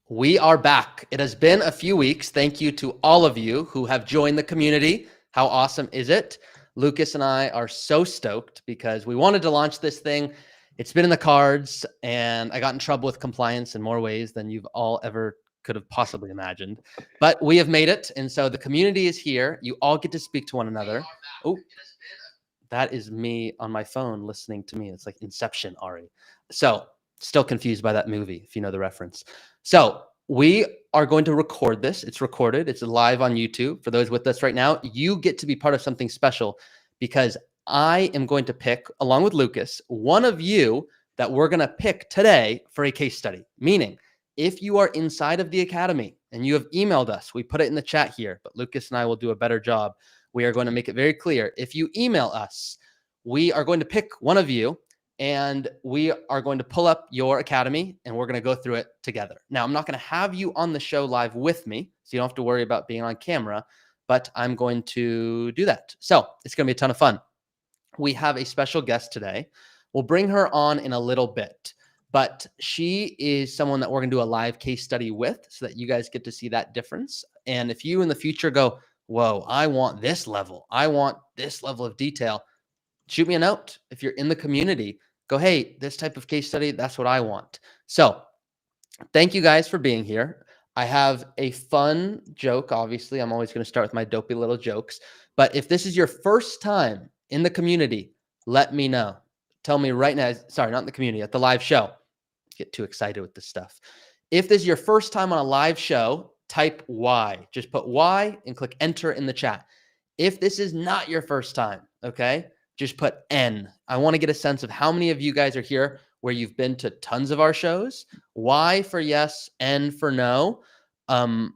We are back. It has been a few weeks. Thank you to all of you who have joined the community. How awesome is it? Lucas and I are so stoked because we wanted to launch this thing. It's been in the cards, and I got in trouble with compliance in more ways than you've all ever could have possibly imagined. But we have made it, and so the community is here. You all get to speak to one another. Oh, that is me on my phone listening to me. It's like Inception, Ari. So still confused by that movie, if you know the reference. So we are going to record this. It's recorded. It's live on YouTube. For those with us right now, you get to be part of something special because I am going to pick, along with Lucas, one of you that we're going to pick today for a case study. Meaning, if you are inside of the academy and you have emailed us, we put it in the chat here, but Lucas and I will do a better job. We are going to make it very clear. If you email us, we are going to pick one of you and we are going to pull up your academy and we're going to go through it together. Now, I'm not going to have you on the show live with me, so you don't have to worry about being on camera, but I'm going to do that. So it's going to be a ton of fun. We have a special guest today. We'll bring her on in a little bit, but she is someone that we're going to do a live case study with so that you guys get to see that difference. And if you in the future go, whoa, I want this level, I want this level of detail, shoot me a note. If you're in the community, go, hey, this type of case study, that's what I want. So thank you guys for being here. I have a fun joke. Obviously, I'm always going to start with my dopey little jokes. But if this is your first time in the community, let me know. Tell me right now. Sorry, not in the community, at the live show. Get too excited with this stuff. If this is your first time on a live show, type Y. Just put Y and click enter in the chat. If this is not your first time, okay, just put N. I want to get a sense of how many of you guys are here where you've been to tons of our shows. Y for yes, N for no. And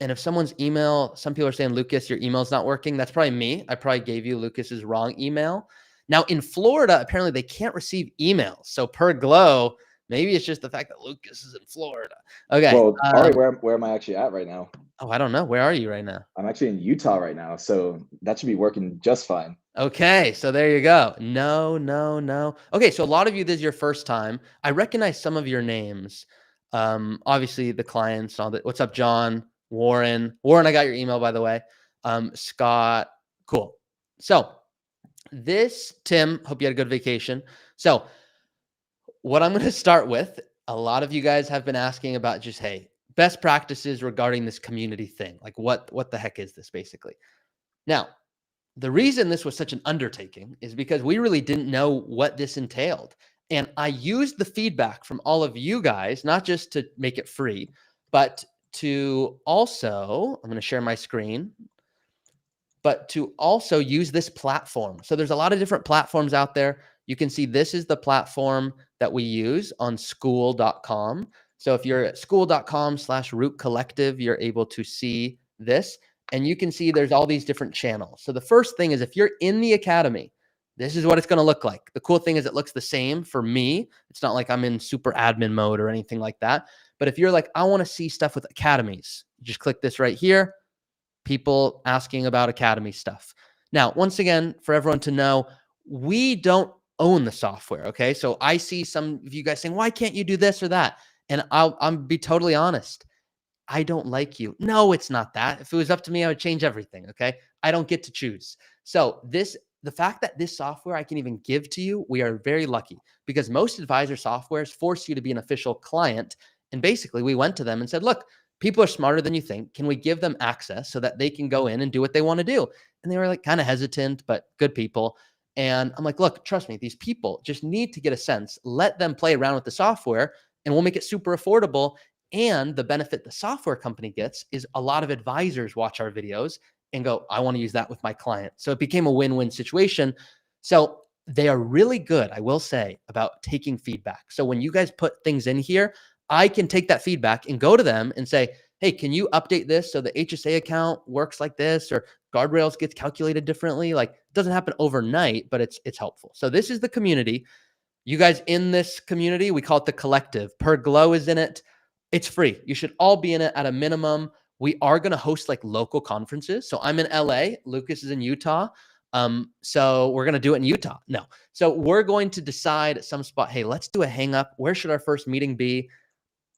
if someone's email, some people are saying, Lucas, your email's not working. That's probably me. I probably gave you Lucas's wrong email. Now in Florida, apparently they can't receive emails. So per Glow, maybe it's just the fact that Lucas is in Florida. Okay. Well, Ari, where am I actually at right now? Oh, I don't know. Where are you right now? I'm actually in Utah right now, so that should be working just fine. Okay, so there you go. No. Okay, so a lot of you, this is your first time. I recognize some of your names. Obviously the clients, all that. What's up, John? Warren, I got your email, by the way. Scott, cool. So this, Tim, hope you had a good vacation. So what I'm going to start with, a lot of you guys have been asking about just, hey, best practices regarding this community thing. Like what the heck is this basically? Now, the reason this was such an undertaking is because we really didn't know what this entailed. And I used the feedback from all of you guys, not just to make it free, but to also, I'm going to share my screen, but to also use this platform. So there's a lot of different platforms out there. You can see this is the platform that we use on school.com. So if you're at school.com/root collective, you're able to see this. And you can see there's all these different channels. So the first thing is if you're in the academy, this is what it's going to look like. The cool thing is it looks the same for me. It's not like I'm in super admin mode or anything like that. But if you're like, I want to see stuff with academies, just click this right here. People asking about academy stuff. Now, once again, for everyone to know, we don't own the software. Okay. So I see some of you guys saying, why can't you do this or that? And I'll be totally honest. I don't like you. No, it's not that. If it was up to me, I would change everything. Okay. I don't get to choose. So the fact that this software I can even give to you, we are very lucky because most advisor softwares force you to be an official client. And basically we went to them and said, look, people are smarter than you think. Can we give them access so that they can go in and do what they want to do? And they were like kind of hesitant, but good people. And I'm like, look, trust me, these people just need to get a sense. Let them play around with the software and we'll make it super affordable. And the benefit the software company gets is a lot of advisors watch our videos and go, I want to use that with my client. So it became a win-win situation. So they are really good, I will say, about taking feedback. So when you guys put things in here, I can take that feedback and go to them and say, hey, can you update this so the HSA account works like this or guardrails gets calculated differently? Like it doesn't happen overnight, but it's helpful. So this is the community. You guys in this community, we call it the collective. Per Glow is in it. It's free. You should all be in it at a minimum. We are going to host like local conferences. So I'm in LA. Lucas is in Utah. So we're going to do it in Utah. No. So we're going to decide at some spot, hey, let's do a hang up. Where should our first meeting be?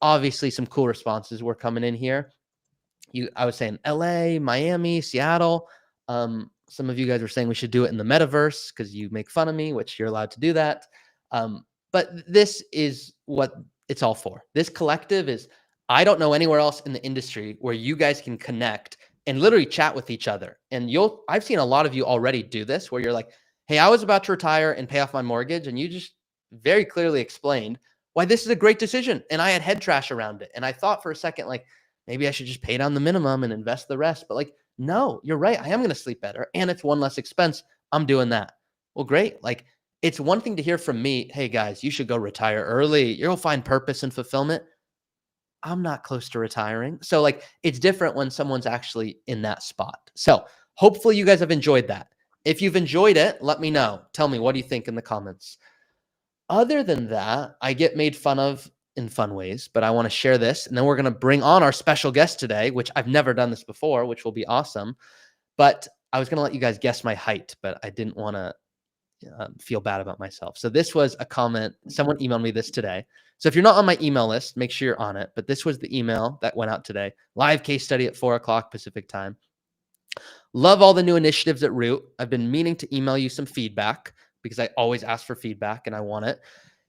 obviously some cool responses were coming in here. I was saying LA, Miami, Seattle. Some of you guys were saying we should do it in the metaverse because you make fun of me, which you're allowed to do that. But this is what it's all for. This collective is, I don't know anywhere else in the industry where you guys can connect and literally chat with each other. And I've seen a lot of you already do this where you're like, hey, I was about to retire and pay off my mortgage. And you just very clearly explained why this is a great decision. And I had head trash around it. And I thought for a second, like, maybe I should just pay down the minimum and invest the rest. But like, no, you're right. I am going to sleep better. And it's one less expense. I'm doing that. Well, great. Like, it's one thing to hear from me, hey guys, you should go retire early. You'll find purpose and fulfillment. I'm not close to retiring. So like, it's different when someone's actually in that spot. So hopefully you guys have enjoyed that. If you've enjoyed it, let me know. Tell me, what do you think in the comments? Other than that, I get made fun of in fun ways, but I want to share this. And then we're going to bring on our special guest today, which I've never done this before, which will be awesome. But I was going to let you guys guess my height, but I didn't want to feel bad about myself. So this was a comment. Someone emailed me this today. So if you're not on my email list, make sure you're on it. But this was the email that went out today. Live case study at 4:00 Pacific time. Love all the new initiatives at Root. I've been meaning to email you some feedback because I always ask for feedback and I want it.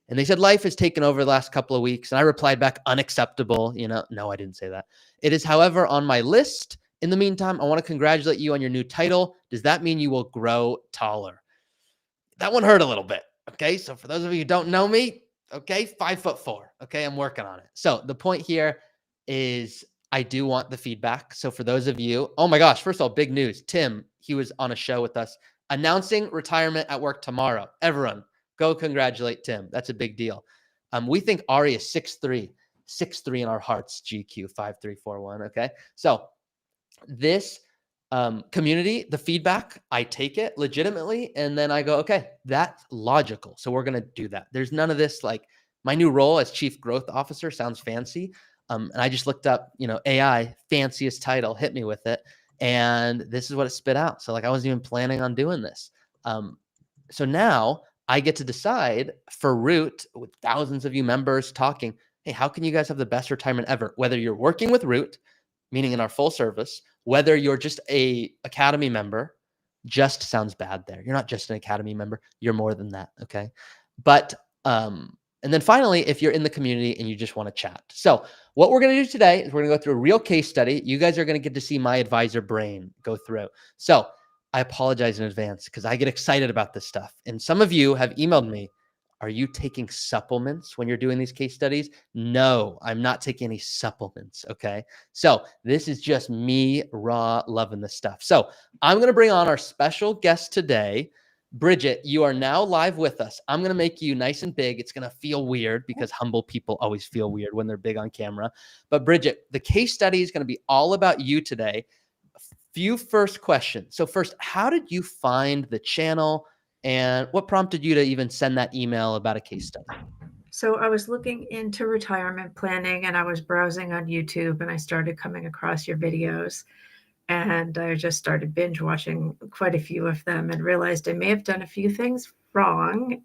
And they said, life has taken over the last couple of weeks. And I replied back, unacceptable. No, I didn't say that. It is, however, on my list. In the meantime, I want to congratulate you on your new title. Does that mean you will grow taller? That one hurt a little bit. Okay. So for those of you who don't know me, okay, 5'4". Okay. I'm working on it. So the point here is I do want the feedback. So for those of you, oh my gosh, first of all, big news. Tim, he was on a show with us announcing retirement at work tomorrow. Everyone, go congratulate Tim. That's a big deal. We think Ari is 6'3", 6'3" in our hearts, GQ 5341. Okay. So this community, the feedback, I take it legitimately. And then I go, okay, that's logical. So we're going to do that. There's none of this, like my new role as chief growth officer sounds fancy. And I just looked up, AI, fanciest title, hit me with it. And this is what it spit out. So like, I wasn't even planning on doing this. So now I get to decide for Root with thousands of you members talking, hey, how can you guys have the best retirement ever? Whether you're working with Root, meaning in our full service, whether you're just a academy member, just sounds bad there. You're not just an academy member. You're more than that. Okay. But, and then finally, if you're in the community and you just want to chat. So what we're going to do today is we're going to go through a real case study. You guys are going to get to see my advisor brain go through. So I apologize in advance because I get excited about this stuff. And some of you have emailed me, are you taking supplements when you're doing these case studies? No, I'm not taking any supplements. Okay. So this is just me raw loving this stuff. So I'm going to bring on our special guest today. Bridget, you are now live with us. I'm going to make you nice and big. It's going to feel weird because humble people always feel weird when they're big on camera. But Bridget, the case study is going to be all about you today. A few first questions. So first, how did you find the channel? And what prompted you to even send that email about a case study? So I was looking into retirement planning and I was browsing on YouTube and I started coming across your videos. And I just started binge watching quite a few of them and realized I may have done a few things wrong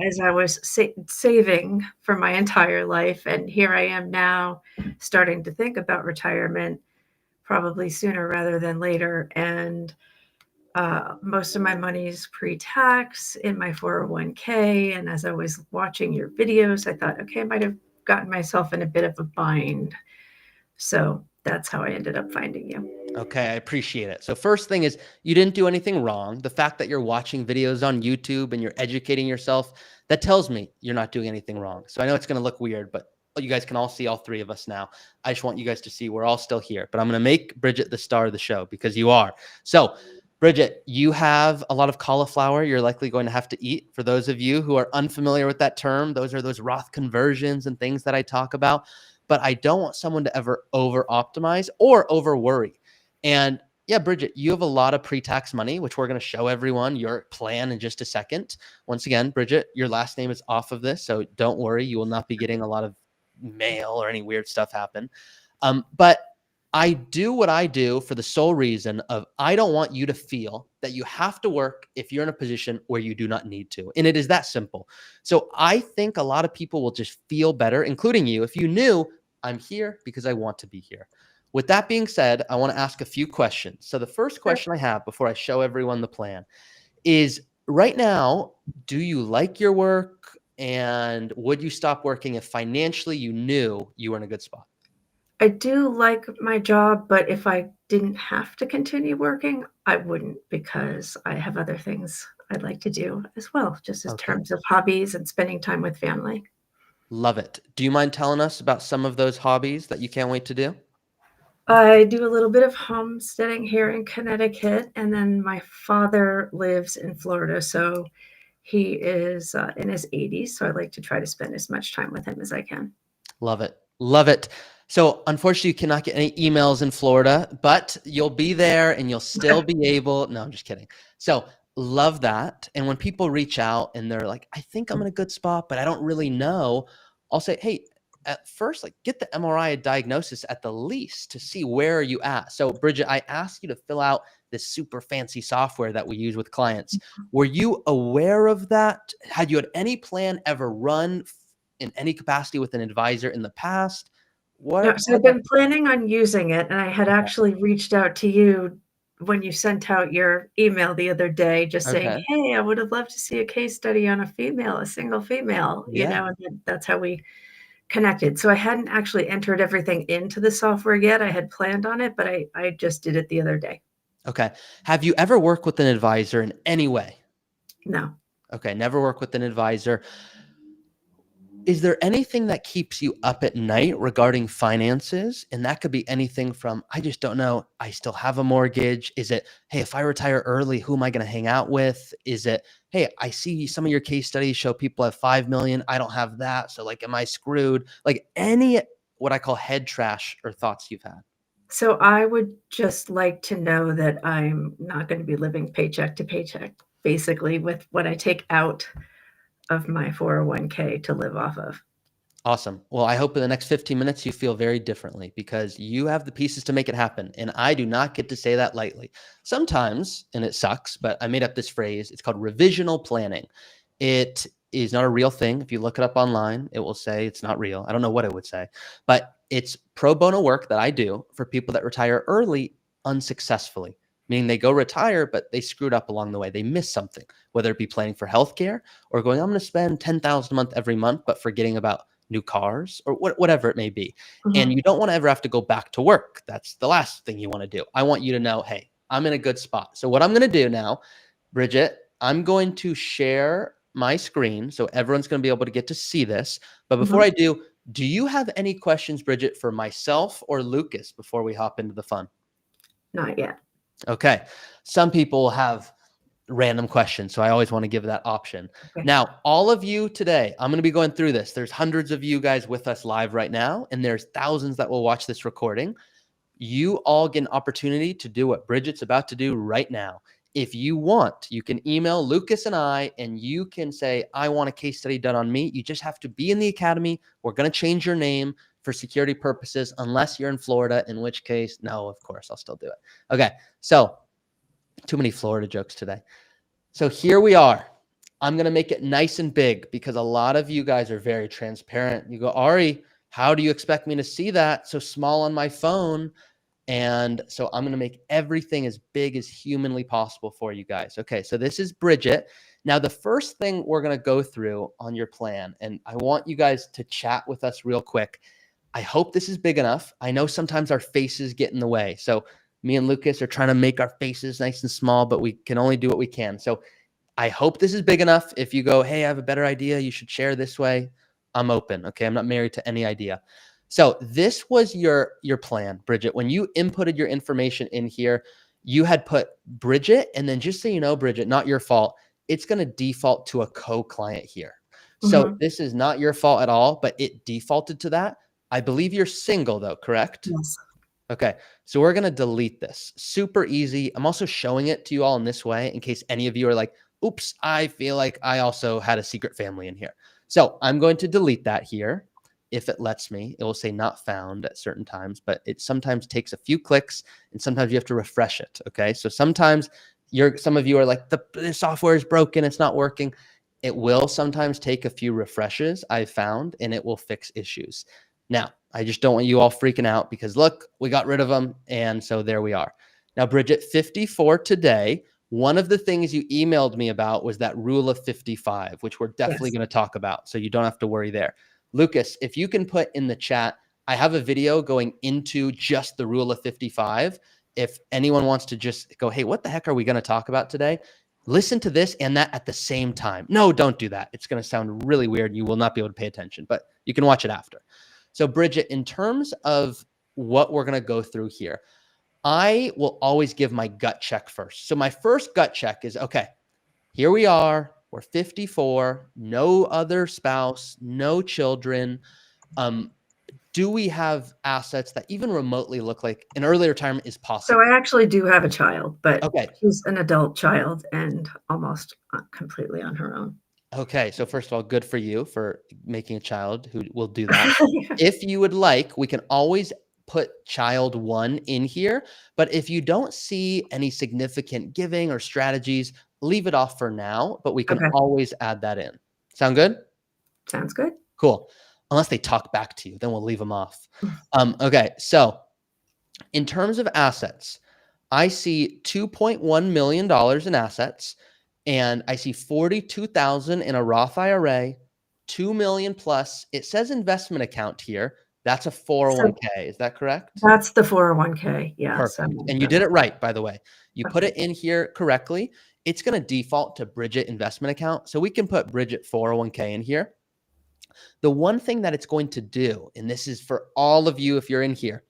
as I was saving for my entire life. And here I am now starting to think about retirement probably sooner rather than later. And most of my money is pre-tax in my 401k. And as I was watching your videos, I thought, okay, I might have gotten myself in a bit of a bind. So that's how I ended up finding you. Okay, I appreciate it. So first thing is you didn't do anything wrong. The fact that you're watching videos on YouTube and you're educating yourself, that tells me you're not doing anything wrong. So I know it's going to look weird, but you guys can all see all three of us now. I just want you guys to see we're all still here, but I'm going to make Bridget the star of the show because you are. So Bridget, you have a lot of cauliflower you're likely going to have to eat. For those of you who are unfamiliar with that term, those are those Roth conversions and things that I talk about. But I don't want someone to ever over-optimize or over-worry. And yeah, Bridget, you have a lot of pre-tax money, which we're going to show everyone your plan in just a second. Once again, Bridget, your last name is off of this, so don't worry. You will not be getting a lot of mail or any weird stuff happen. But I do what I do for the sole reason of I don't want you to feel that you have to work if you're in a position where you do not need to. And it is that simple. So I think a lot of people will just feel better, including you, if you knew I'm here because I want to be here. With that being said, I want to ask a few questions. So the first question I have before I show everyone the plan is right now, do you like your work? And would you stop working if financially you knew you were in a good spot? I do like my job, but if I didn't have to continue working, I wouldn't because I have other things I'd like to do as well, just as Okay. terms of hobbies and spending time with family. Love it. Do you mind telling us about some of those hobbies that you can't wait to do? I do a little bit of homesteading here in Connecticut, and then my father lives in Florida, so he is in his 80s, so I like to try to spend as much time with him as I can. Love it. Love it. So unfortunately, you cannot get any emails in Florida, but you'll be there and you'll still be able. No, I'm just kidding. So love that. And when people reach out and they're like, I think I'm in a good spot, but I don't really know, I'll say, hey, at first, like get the MRI diagnosis at the least to see where are you at. So Bridget, I asked you to fill out this super fancy software that we use with clients. Were you aware of that? Had you had any plan ever run in any capacity with an advisor in the past? No, What? so I've been planning on using it, and I had actually reached out to you when you sent out your email the other day, just saying, Okay. "Hey, I would have loved to see a case study on a female, a single female," Yeah. and then that's how we connected. So I hadn't actually entered everything into the software yet. I had planned on it, but I just did it the other day. Okay. Have you ever worked with an advisor in any way? No. Okay. Never worked with an advisor. Is there anything that keeps you up at night regarding finances? And that could be anything from, I just don't know, I still have a mortgage. Is it, hey, if I retire early, who am I going to hang out with? Is it, hey, I see some of your case studies show people have 5 million. I don't have that. So like, am I screwed? Like any, what I call head trash or thoughts you've had. So I would just like to know that I'm not going to be living paycheck to paycheck, basically, with what I take out of my 401k to live off of. Awesome. Well, I hope in the next 15 minutes you feel very differently because you have the pieces to make it happen. And I do not get to say that lightly. Sometimes, and it sucks, but I made up this phrase. It's called revisional planning. It is not a real thing. If you look it up online, it will say it's not real. I don't know what it would say, but it's pro bono work that I do for people that retire early unsuccessfully, meaning they go retire, but they screwed up along the way. They missed something, whether it be planning for healthcare or going, I'm going to spend 10,000 a month every month, but forgetting about new cars or whatever it may be. And you don't want to ever have to go back to work. That's the last thing you want to do. I want you to know, hey, I'm in a good spot. So what I'm going to do now, Bridget, I'm going to share my screen so everyone's going to be able to get to see this. But before I do you have any questions, Bridget, for myself or Lucas before we hop into the fun? Not yet. Okay. Some people have random questions, so I always want to give that option. Okay. Now, all of you today, I'm going to be going through this. There's hundreds of you guys with us live right now, and there's thousands that will watch this recording. You all get an opportunity to do what Bridget's about to do right now. If you want, you can email Lucas and I, and you can say, I want a case study done on me. You just have to be in the academy. We're going to change your name for security purposes, unless you're in Florida, in which case, no, of course, I'll still do it. Okay, so too many Florida jokes today. So here we are. I'm going to make it nice and big because a lot of you guys are very transparent. You go, Ari, how do you expect me to see that so small on my phone? And so I'm going to make everything as big as humanly possible for you guys. Okay, so this is Bridget. Now, the first thing we're going to go through on your plan, and I want you guys to chat with us real quick. I hope this is big enough. I know sometimes our faces get in the way. So me and Lucas are trying to make our faces nice and small, but we can only do what we can. So I hope this is big enough. If you go, hey, I have a better idea, you should share this way, I'm open. Okay, I'm not married to any idea. So this was your plan, Bridget. When you inputted your information in here, you had put Bridget, and then just so you know, Bridget, not your fault, it's going to default to a co-client here. So this is not your fault at all, but it defaulted to that. I believe you're single though, correct? Yes. Okay, so we're going to delete this. Super easy. I'm also showing it to you all in this way in case any of you are like, oops, I feel like I also had a secret family in here. So I'm going to delete that here. if it lets me. It will say not found at certain times, but it sometimes takes a few clicks and sometimes you have to refresh it. Okay. So sometimes some of you are like, the software is broken, it's not working. It will sometimes take a few refreshes, I've found, and it will fix issues. Now, I just don't want you all freaking out because look, we got rid of them. And so there we are. Now, Bridget, 54 today. One of the things you emailed me about was that rule of 55, which we're definitely going to talk about. So you don't have to worry there. Lucas, if you can put in the chat, I have a video going into just the rule of 55. If anyone wants to just go, hey, what the heck are we going to talk about today? Listen to this and that at the same time. No, don't do that. It's going to sound really weird. You will not be able to pay attention, but you can watch it after. So Bridget, in terms of what we're going to go through here, I will always give my gut check first. So my first gut check is, okay, here we are. We're 54, no other spouse, no children. Do we have assets that even remotely look like an early retirement is possible? So I actually do have a child, but okay, she's an adult child and almost completely on her own. Okay. So first of all, good for you for making a child who will do that. If you would like, we can always put child 1 in here. But if you don't see any significant giving or strategies, leave it off for now, but we can Okay. always add that in. Sound good? Sounds good. Cool. Unless they talk back to you, then we'll leave them off. Okay. So in terms of assets, I see $2.1 million in assets, and I see 42,000 in a Roth IRA, 2 million plus. It says investment account here. That's a 401k. Is that correct? That's the 401k. Yeah. Perfect. And you did it right, by the way. You put it in here correctly. It's going to default to Bridget investment account. So we can put Bridget 401k in here. The one thing that it's going to do, and this is for all of you if you're in here,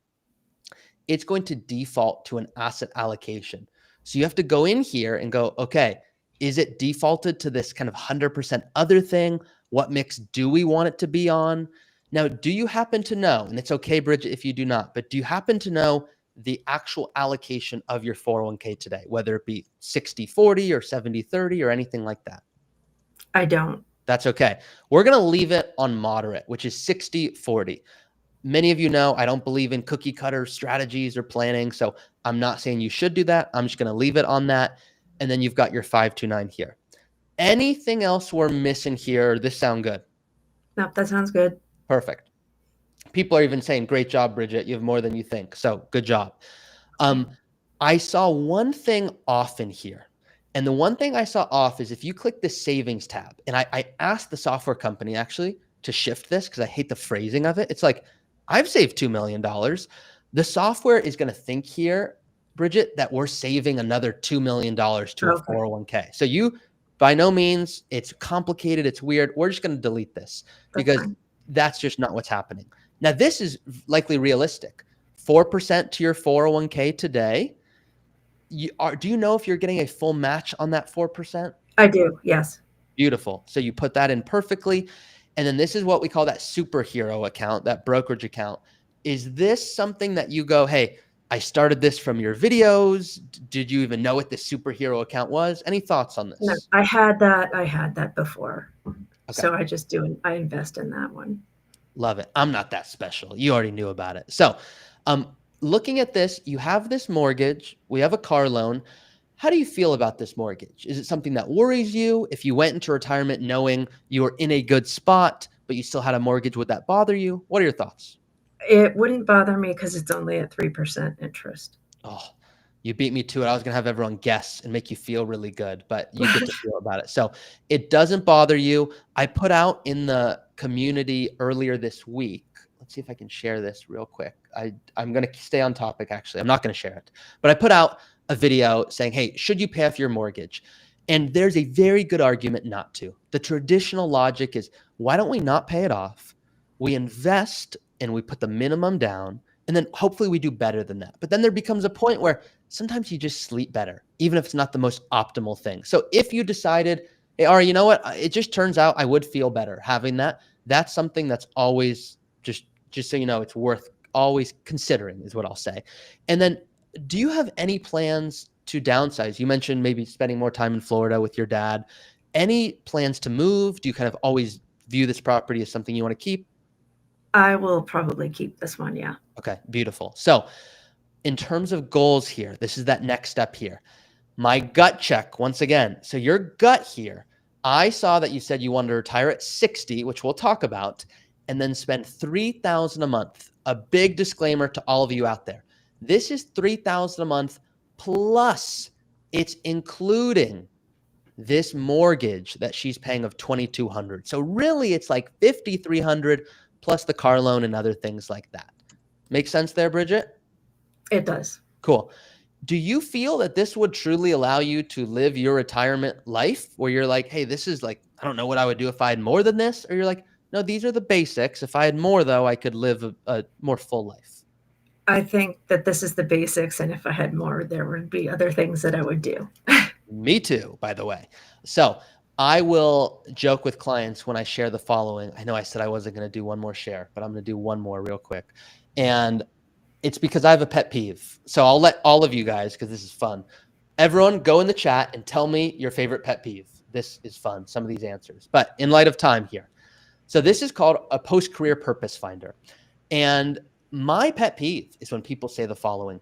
it's going to default to an asset allocation. So you have to go in here and go, okay, is it defaulted to this kind of 100% other thing? What mix do we want it to be on? Now, do you happen to know, and it's okay, Bridget, if you do not, but do you happen to know the actual allocation of your 401k today, whether it be 60-40 or 70-30 or anything like that? I don't. That's okay. We're going to leave it on moderate, which is 60-40. Many of you know I don't believe in cookie cutter strategies or planning, so I'm not saying you should do that. I'm just going to leave it on that. And then you've got your 529 here. Anything else we're missing here? This sound good? No, that sounds good. Perfect. People are even saying, great job, Bridget. You have more than you think. So good job. I saw one thing off in here. And the one thing I saw off is if you click the savings tab, and I asked the software company actually to shift this because I hate the phrasing of it. It's like, I've saved $2 million. The software is going to think here, Bridget, that we're saving another $2 million to a 401k. So you, by no means, it's complicated. It's weird. We're just going to delete this because that's just not what's happening. Now, this is likely realistic. 4% to your 401k today. Do you know if you're getting a full match on that 4%? I do. Yes. Beautiful. So you put that in perfectly. And then this is what we call that superhero account, that brokerage account. Is this something that you go, hey, I started this from your videos. Did you even know what the superhero account was? Any thoughts on this? No, I had that before. Okay. So I invest in that one. Love it. I'm not that special. You already knew about it. So looking at this, you have this mortgage. We have a car loan. How do you feel about this mortgage? Is it something that worries you? If you went into retirement knowing you were in a good spot, but you still had a mortgage, would that bother you? What are your thoughts? It wouldn't bother me because it's only at 3% interest. Oh, you beat me to it. I was going to have everyone guess and make you feel really good, but you get to feel about it. So it doesn't bother you. I put out in the community earlier this week. Let's see if I can share this real quick. I'm going to stay on topic, actually. I'm not going to share it. But I put out a video saying, hey, should you pay off your mortgage? And there's a very good argument not to. The traditional logic is, why don't we not pay it off? We invest and we put the minimum down, and then hopefully we do better than that. But then there becomes a point where sometimes you just sleep better, even if it's not the most optimal thing. So if you decided, hey, Ari, you know what? It just turns out I would feel better having that. That's something that's always just so you know, it's worth always considering is what I'll say. And then do you have any plans to downsize? You mentioned maybe spending more time in Florida with your dad. Any plans to move? Do you kind of always view this property as something you want to keep? I will probably keep this one. Yeah. Okay, beautiful. So in terms of goals here, this is that next step here. My gut check, once again. So your gut here, I saw that you said you wanted to retire at 60, which we'll talk about, and then spend $3,000 a month. A big disclaimer to all of you out there. This is $3,000 a month plus it's including this mortgage that she's paying of $2,200. So really it's like $5,300 plus the car loan and other things like that. Make sense there, Bridget? It does. Cool. Do you feel that this would truly allow you to live your retirement life where you're like, hey, this is like, I don't know what I would do if I had more than this? Or you're like, no, these are the basics. If I had more, though, I could live a more full life. I think that this is the basics. And if I had more, there would be other things that I would do. Me too, by the way. So I will joke with clients when I share the following. I know I said I wasn't going to do one more share, but I'm going to do one more real quick. And it's because I have a pet peeve. So I'll let all of you guys, because this is fun. Everyone go in the chat and tell me your favorite pet peeve. This is fun, some of these answers. But in light of time here. So this is called a post-career purpose finder. And my pet peeve is when people say the following.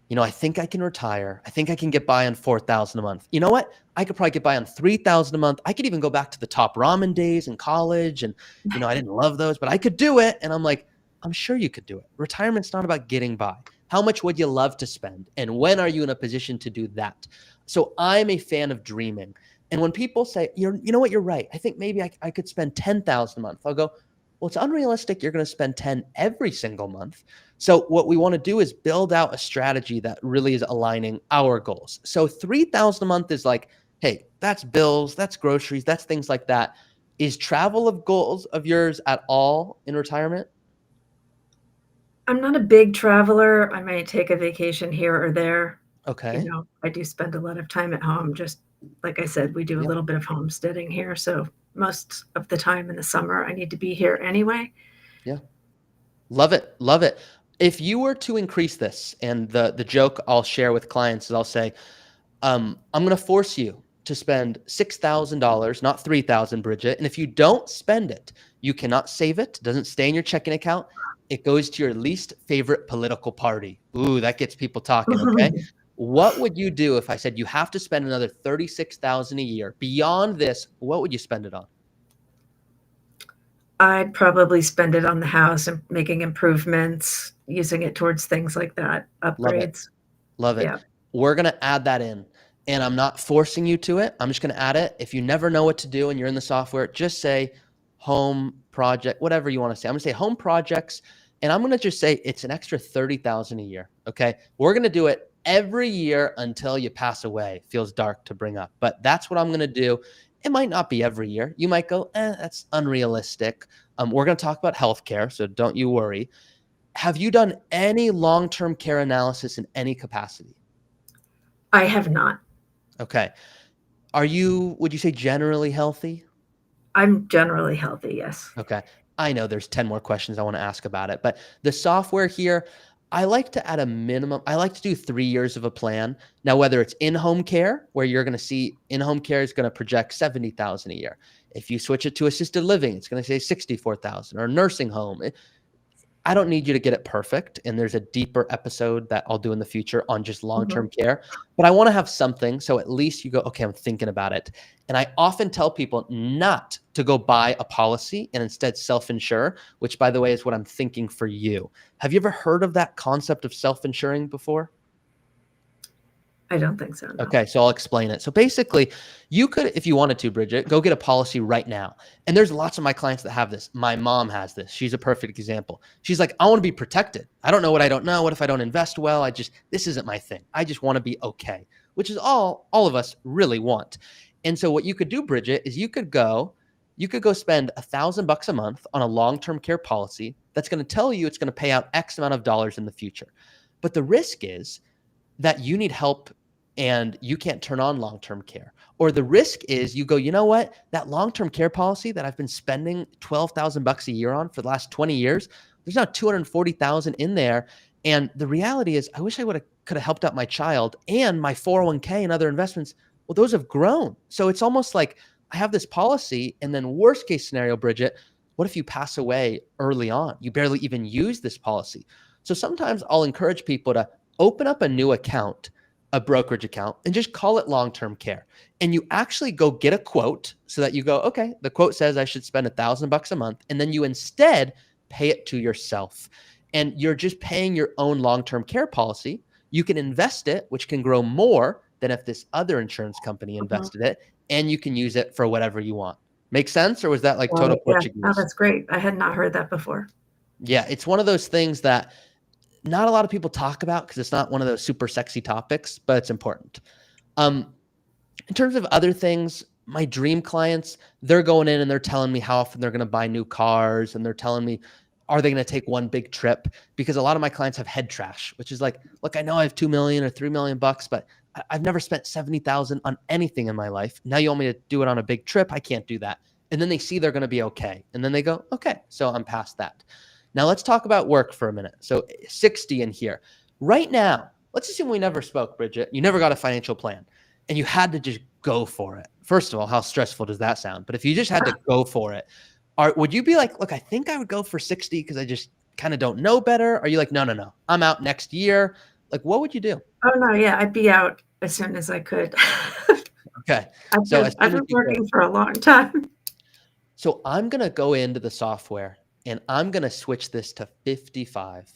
You know, I think I can retire. I think I can get by on $4,000 a month. You know what? I could probably get by on $3,000 a month. I could even go back to the top ramen days in college. And, you know, I didn't love those, but I could do it. And I'm like, I'm sure you could do it. Retirement's not about getting by. How much would you love to spend? And when are you in a position to do that? So I'm a fan of dreaming. And when people say, you know what, you're right. I think maybe I could spend $10,000 a month. I'll go, well, it's unrealistic. You're going to spend 10 every single month. So what we want to do is build out a strategy that really is aligning our goals. So $3,000 a month is like, hey, that's bills, that's groceries, that's things like that. Is travel of goals of yours at all in retirement? I'm not a big traveler. I may take a vacation here or there. Okay. You know, I do spend a lot of time at home. Just like I said, we do a little bit of homesteading here. So most of the time in the summer, I need to be here anyway. Yeah. Love it. Love it. If you were to increase this, and the joke I'll share with clients is I'll say, I'm going to force you to spend $6,000, not $3,000, Bridget. And if you don't spend it, you cannot save it. It doesn't stay in your checking account. It goes to your least favorite political party. Ooh, that gets people talking. Okay. What would you do if I said you have to spend another $36,000 a year? Beyond this, what would you spend it on? I'd probably spend it on the house and making improvements, using it towards things like that, upgrades. Love it. Yeah. We're going to add that in. And I'm not forcing you to it. I'm just going to add it. If you never know what to do and you're in the software, just say home project, whatever you want to say. I'm going to say home projects. And I'm going to just say it's an extra $30,000 a year. Okay. We're going to do it every year until you pass away. Feels dark to bring up, but that's what I'm going to do. It might not be every year. You might go, that's unrealistic. We're going to talk about healthcare, so don't you worry. Have you done any long-term care analysis in any capacity? I have not. Okay. Would you say generally healthy? I'm generally healthy, yes. Okay. I know there's 10 more questions I want to ask about it, but the software here, I like to add a minimum. I like to do 3 years of a plan. Now, whether it's in-home care, where you're going to see in-home care is going to project $70,000 a year. If you switch it to assisted living, it's going to say $64,000, or nursing home. I don't need you to get it perfect. And there's a deeper episode that I'll do in the future on just long-term care, but I want to have something. So at least you go, okay, I'm thinking about it. And I often tell people not to go buy a policy and instead self-insure, which by the way, is what I'm thinking for you. Have you ever heard of that concept of self-insuring before? I don't think so. No. Okay, so I'll explain it. So basically, you could, if you wanted to, Bridget, go get a policy right now. And there's lots of my clients that have this. My mom has this. She's a perfect example. She's like, I want to be protected. I don't know what I don't know. What if I don't invest well? This isn't my thing. I just want to be okay, which is all of us really want. And so what you could do, Bridget, is you could go spend $1,000 a month on a long-term care policy that's going to tell you it's going to pay out X amount of dollars in the future. But the risk is that you need help and you can't turn on long-term care. Or the risk is you go, you know what? That long-term care policy that I've been spending $12,000 a year on for the last 20 years, there's now $240,000 in there. And the reality is I wish I could have helped out my child, and my 401k and other investments. Well, those have grown. So it's almost like I have this policy, and then worst case scenario, Bridget, What if you pass away early on? You barely even use this policy. So sometimes I'll encourage people to open up a new account, a brokerage account, and just call it long-term care. And you actually go get a quote so that you go, okay, the quote says I should spend $1,000 a month. And then you instead pay it to yourself. And you're just paying your own long-term care policy. You can invest it, which can grow more than if this other insurance company invested it, and you can use it for whatever you want. Make sense? Or was that like total Portuguese? Oh, that's great. I had not heard that before. Yeah, it's one of those things that not a lot of people talk about because it's not one of those super sexy topics, but it's important. In terms of other things, my dream clients, they're going in and they're telling me how often they're going to buy new cars, and they're telling me, are they going to take one big trip? Because a lot of my clients have head trash, which is like, look, I know I have 2 million or 3 million bucks, but I've never spent 70,000 on anything in my life. Now you want me to do it on a big trip? I can't do that. And then they see they're going to be okay. And then they go, okay, so I'm past that. Now let's talk about work for a minute. So 60 in here. Right now, let's assume we never spoke, Bridget. You never got a financial plan and you had to just go for it. First of all, how stressful does that sound? But if you just had to go for it, would you be like, look, I think I would go for 60 because I just kind of don't know better? Are you like, no, I'm out next year? Like, what would you do? Oh, no, yeah, I'd be out as soon as I could. Okay. I've been working for a long time. So I'm going to go into the software and I'm going to switch this to 55.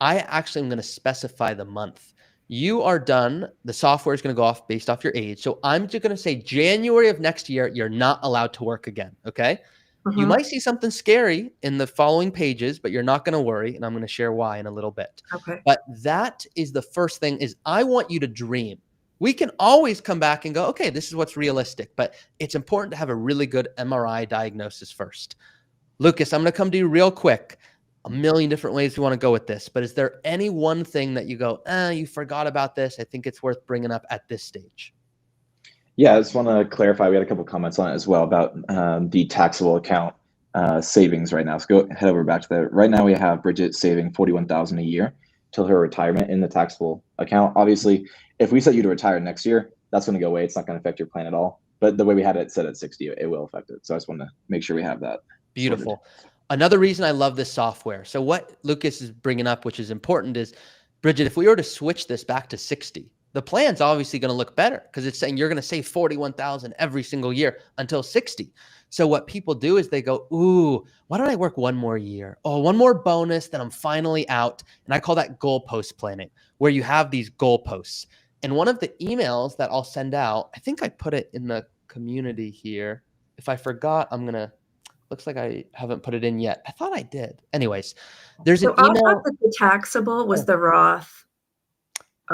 I actually am going to specify the month. You are done. The software is going to go off based off your age. So I'm just going to say January of next year, you're not allowed to work again. Okay. You might see something scary in the following pages, but you're not going to worry. And I'm going to share why in a little bit. Okay. But that is the first thing is I want you to dream. We can always come back and go, okay, this is what's realistic, but it's important to have a really good MRI diagnosis first. Lucas, I'm going to come to you real quick. A million different ways we want to go with this, but is there any one thing that you go, you forgot about this? I think it's worth bringing up at this stage. Yeah, I just want to clarify. We had a couple comments on it as well about the taxable account savings right now. So go head over back to that. Right now we have Bridget saving $41,000 a year till her retirement in the taxable account. Obviously, if we set you to retire next year, that's going to go away. It's not going to affect your plan at all. But the way we had it set at 60, it will affect it. So I just want to make sure we have that. Beautiful. Sorted. Another reason I love this software. So what Lucas is bringing up, which is important, is Bridget, if we were to switch this back to 60, the plan's obviously going to look better because it's saying you're going to save 41,000 every single year until 60. So what people do is they go, ooh, why don't I work one more year? Oh, one more bonus, then I'm finally out. And I call that goalpost planning, where you have these goalposts. And one of the emails that I'll send out, I think I put it in the community here. If I forgot, looks like I haven't put it in yet. I thought I did. Anyways, there's an email. I thought that the taxable was the Roth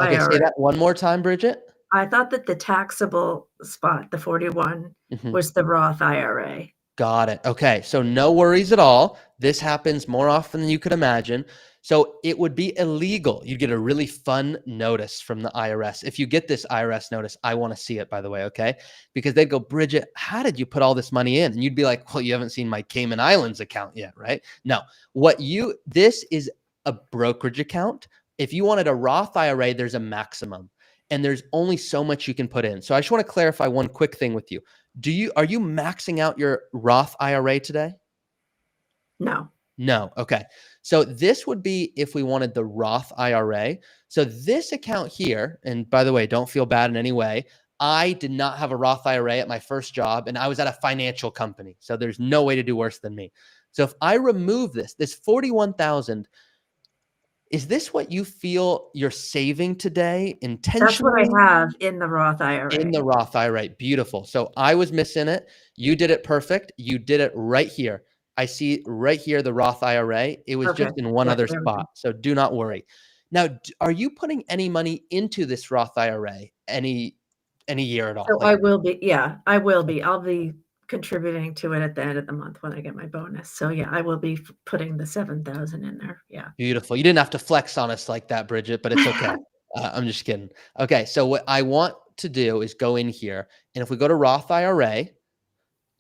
Okay, IRA. say that one more time, Bridget. I thought that the taxable spot, the 41, was the Roth IRA. Got it. Okay, so no worries at all. This happens more often than you could imagine. So it would be illegal. You'd get a really fun notice from the IRS. If you get this IRS notice, I want to see it, by the way, okay? Because they'd go, Bridget, how did you put all this money in? And you'd be like, well, you haven't seen my Cayman Islands account yet, right? No, this is a brokerage account. If you wanted a Roth IRA, there's a maximum. And there's only so much you can put in. So I just want to clarify one quick thing with you. Are you maxing out your Roth IRA today? No. No. Okay. So this would be if we wanted the Roth IRA. So this account here, and by the way, don't feel bad in any way. I did not have a Roth IRA at my first job, and I was at a financial company. So there's no way to do worse than me. So if I remove this 41,000, is this what you feel you're saving today intentionally? That's what I have in the Roth IRA. In the Roth IRA. Beautiful. So I was missing it. You did it perfect. You did it right here. I see right here the Roth IRA. It was just in one other spot. So do not worry. Now, are you putting any money into this Roth IRA any year at all? So I will be. Yeah, I will be. I'll be contributing to it at the end of the month when I get my bonus. So yeah, I will be putting the 7,000 in there. Yeah. Beautiful. You didn't have to flex on us like that, Bridget, but it's okay. I'm just kidding. Okay. So what I want to do is go in here, and if we go to Roth IRA,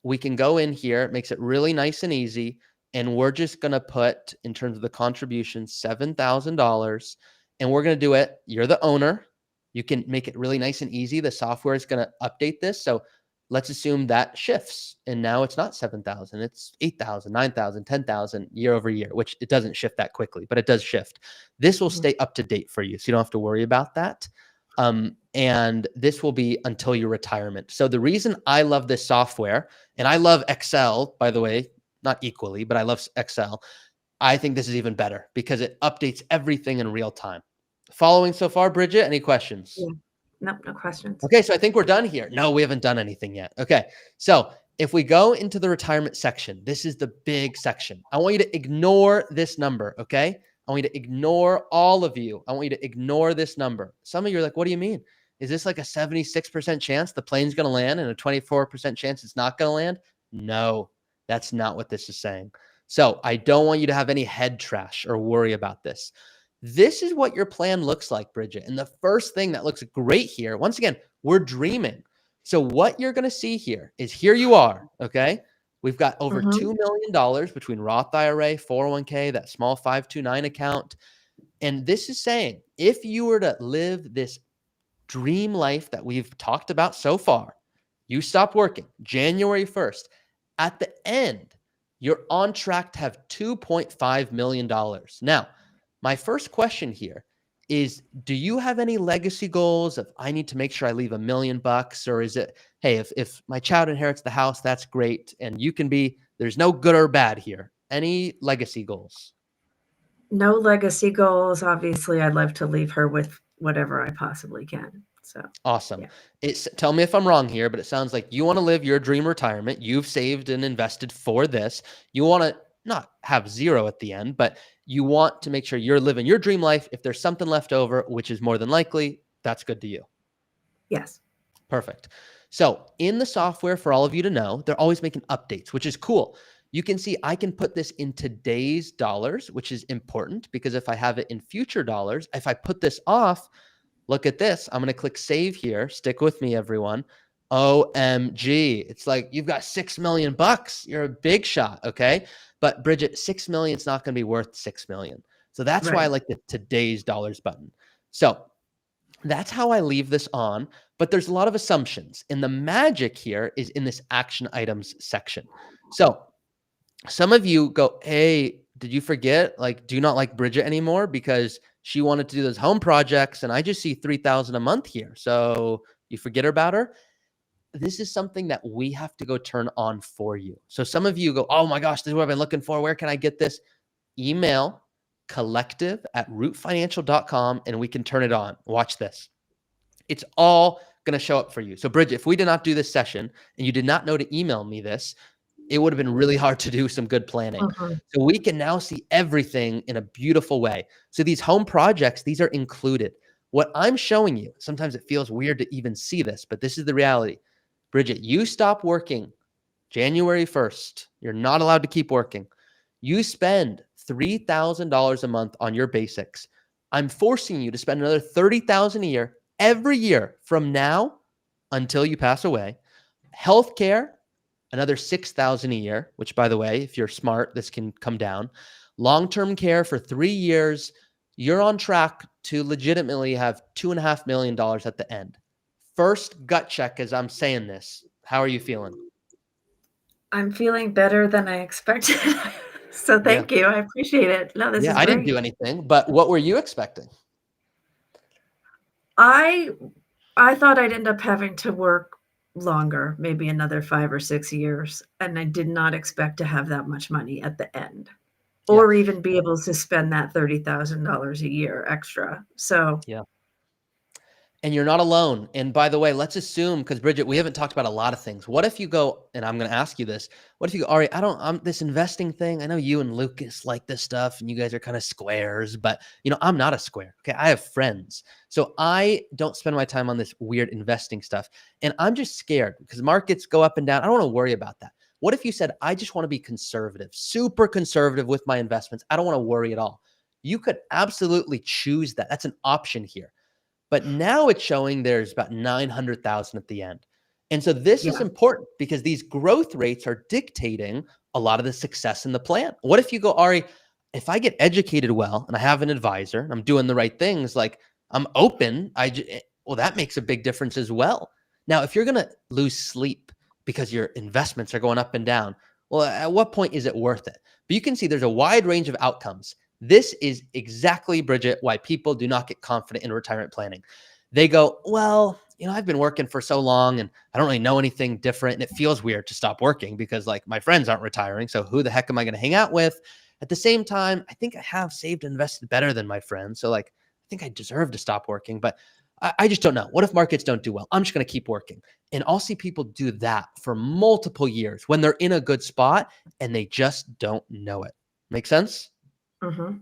we can go in here. It makes it really nice and easy. And we're just going to put, in terms of the contribution, $7,000, and we're going to do it. You're the owner. You can make it really nice and easy. The software is going to update this. So let's assume that shifts. And now it's not 7,000, it's 8,000, 9,000, 10,000 year over year, which it doesn't shift that quickly, but it does shift. This will stay up to date for you. So you don't have to worry about that. And this will be until your retirement. So the reason I love this software, and I love Excel, by the way, not equally, but I love Excel. I think this is even better because it updates everything in real time. Following so far, Bridget, any questions? Yeah. Nope, no questions. Okay, so I think we're done here. No, we haven't done anything yet. Okay, so if we go into the retirement section, this is the big section. I want you to ignore this number, okay? I want you to ignore all of you. I want you to ignore this number. Some of you are like, what do you mean? Is this like a 76% chance the plane's going to land and a 24% chance it's not going to land? No, that's not what this is saying. So I don't want you to have any head trash or worry about this. This is what your plan looks like, Bridget. And the first thing that looks great here, once again, we're dreaming. So what you're going to see here is here you are, okay? We've got over $2 million between Roth IRA, 401k, that small 529 account. And this is saying if you were to live this dream life that we've talked about so far, you stopped working January 1st. At the end, you're on track to have $2.5 million. Now, my first question here is, do you have any legacy goals of I need to make sure I leave $1 million, or is it, hey, if my child inherits the house, that's great. And you can be, there's no good or bad here. Any legacy goals? No legacy goals. Obviously, I'd love to leave her with whatever I possibly can. So awesome. Yeah. Tell me if I'm wrong here, but it sounds like you want to live your dream retirement. You've saved and invested for this. You want to not have zero at the end, but you want to make sure you're living your dream life. If there's something left over, which is more than likely, that's good to you. Yes. Perfect. So in the software, for all of you to know, they're always making updates, which is cool. You can see I can put this in today's dollars, which is important because if I have it in future dollars, if I put this off, look at this. I'm going to click save here. Stick with me, everyone. OMG. It's like you've got $6 million. You're a big shot. Okay. But Bridget, 6 million is not going to be worth 6 million. So that's why I like the today's dollars button. So that's how I leave this on. But there's a lot of assumptions. And the magic here is in this action items section. So some of you go, hey, did you forget? Like, do you not like Bridget anymore because she wanted to do those home projects and I just see 3,000 a month here. So you forget about her. This is something that we have to go turn on for you. So some of you go, oh my gosh, this is what I've been looking for. Where can I get this? Email collective@rootfinancial.com and we can turn it on. Watch this. It's all going to show up for you. So Bridget, if we did not do this session and you did not know to email me this, it would have been really hard to do some good planning. So we can now see everything in a beautiful way. So these home projects, these are included. What I'm showing you, sometimes it feels weird to even see this, but this is the reality. Bridget, you stop working January 1st. You're not allowed to keep working. You spend $3,000 a month on your basics. I'm forcing you to spend another $30,000 a year every year from now until you pass away. Healthcare, another $6,000 a year, which by the way, if you're smart, this can come down. Long-term care for 3 years, you're on track to legitimately have $2.5 million at the end. First gut check as I'm saying this. How are you feeling? I'm feeling better than I expected. So thank you. I appreciate it. No, this is I great. didn't do anything, but what were you expecting? I thought I'd end up having to work longer, maybe another 5 or 6 years, and I did not expect to have that much money at the end, or even be able to spend that $30,000 a year extra. So and you're not alone. And by the way, let's assume, because Bridget, we haven't talked about a lot of things. What if you go, and I'm going to ask you this, what if you go, Ari, I'm this investing thing. I know you and Lucas like this stuff and you guys are kind of squares, but I'm not a square. Okay. I have friends. So I don't spend my time on this weird investing stuff. And I'm just scared because markets go up and down. I don't want to worry about that. What if you said, I just want to be conservative, super conservative with my investments. I don't want to worry at all. You could absolutely choose that. That's an option here. But now it's showing there's about 900,000 at the end. And so this is important because these growth rates are dictating a lot of the success in the plan. What if you go, Ari, if I get educated well and I have an advisor and I'm doing the right things, like I'm open, well, that makes a big difference as well. Now, if you're going to lose sleep because your investments are going up and down. Well, at what point is it worth it? But you can see there's a wide range of outcomes. This is exactly, Bridget, why people do not get confident in retirement planning. They go, well, I've been working for so long and I don't really know anything different. And it feels weird to stop working because like my friends aren't retiring. So who the heck am I going to hang out with? At the same time, I think I have saved and invested better than my friends. So like, I think I deserve to stop working, but I just don't know. What if markets don't do well? I'm just going to keep working. And I'll see people do that for multiple years when they're in a good spot and they just don't know it. Make sense? Mm-hmm.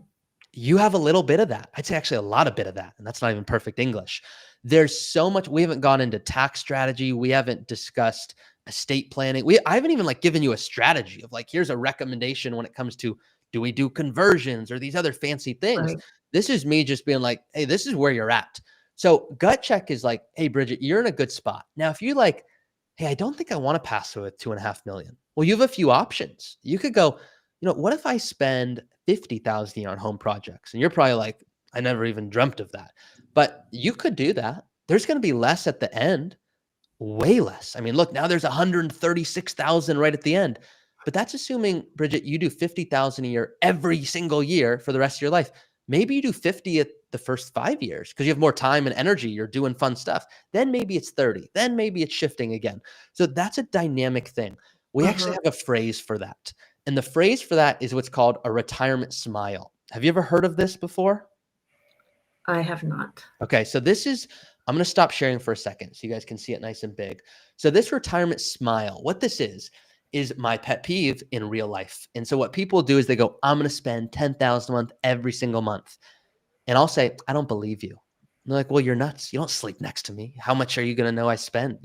You have a little bit of that. I'd say actually a lot of bit of that. And that's not even perfect English. There's so much. We haven't gone into tax strategy. We haven't discussed estate planning. I haven't even like given you a strategy of like, here's a recommendation when it comes to, do we do conversions or these other fancy things? Right. This is me just being like, hey, this is where you're at. So gut check is like, hey, Bridget, you're in a good spot. Now, if you like, hey, I don't think I want to pass with 2.5 million. Well, you have a few options. You could go, what if I spend 50,000 a year on home projects? And you're probably like, I never even dreamt of that. But you could do that. There's going to be less at the end, way less. I mean, look, now there's 136,000 right at the end. But that's assuming, Bridget, you do 50,000 a year every single year for the rest of your life. Maybe you do 50 at the first 5 years because you have more time and energy. You're doing fun stuff. Then maybe it's 30. Then maybe it's shifting again. So that's a dynamic thing. We actually have a phrase for that. And the phrase for that is what's called a retirement smile. Have you ever heard of this before? I have not. Okay, so this is, I'm going to stop sharing for a second so you guys can see it nice and big. So this retirement smile, what this is my pet peeve in real life. And so what people do is they go, I'm going to spend 10,000 a month every single month. And I'll say, I don't believe you. And they're like, well, you're nuts. You don't sleep next to me. How much are you going to know I spend?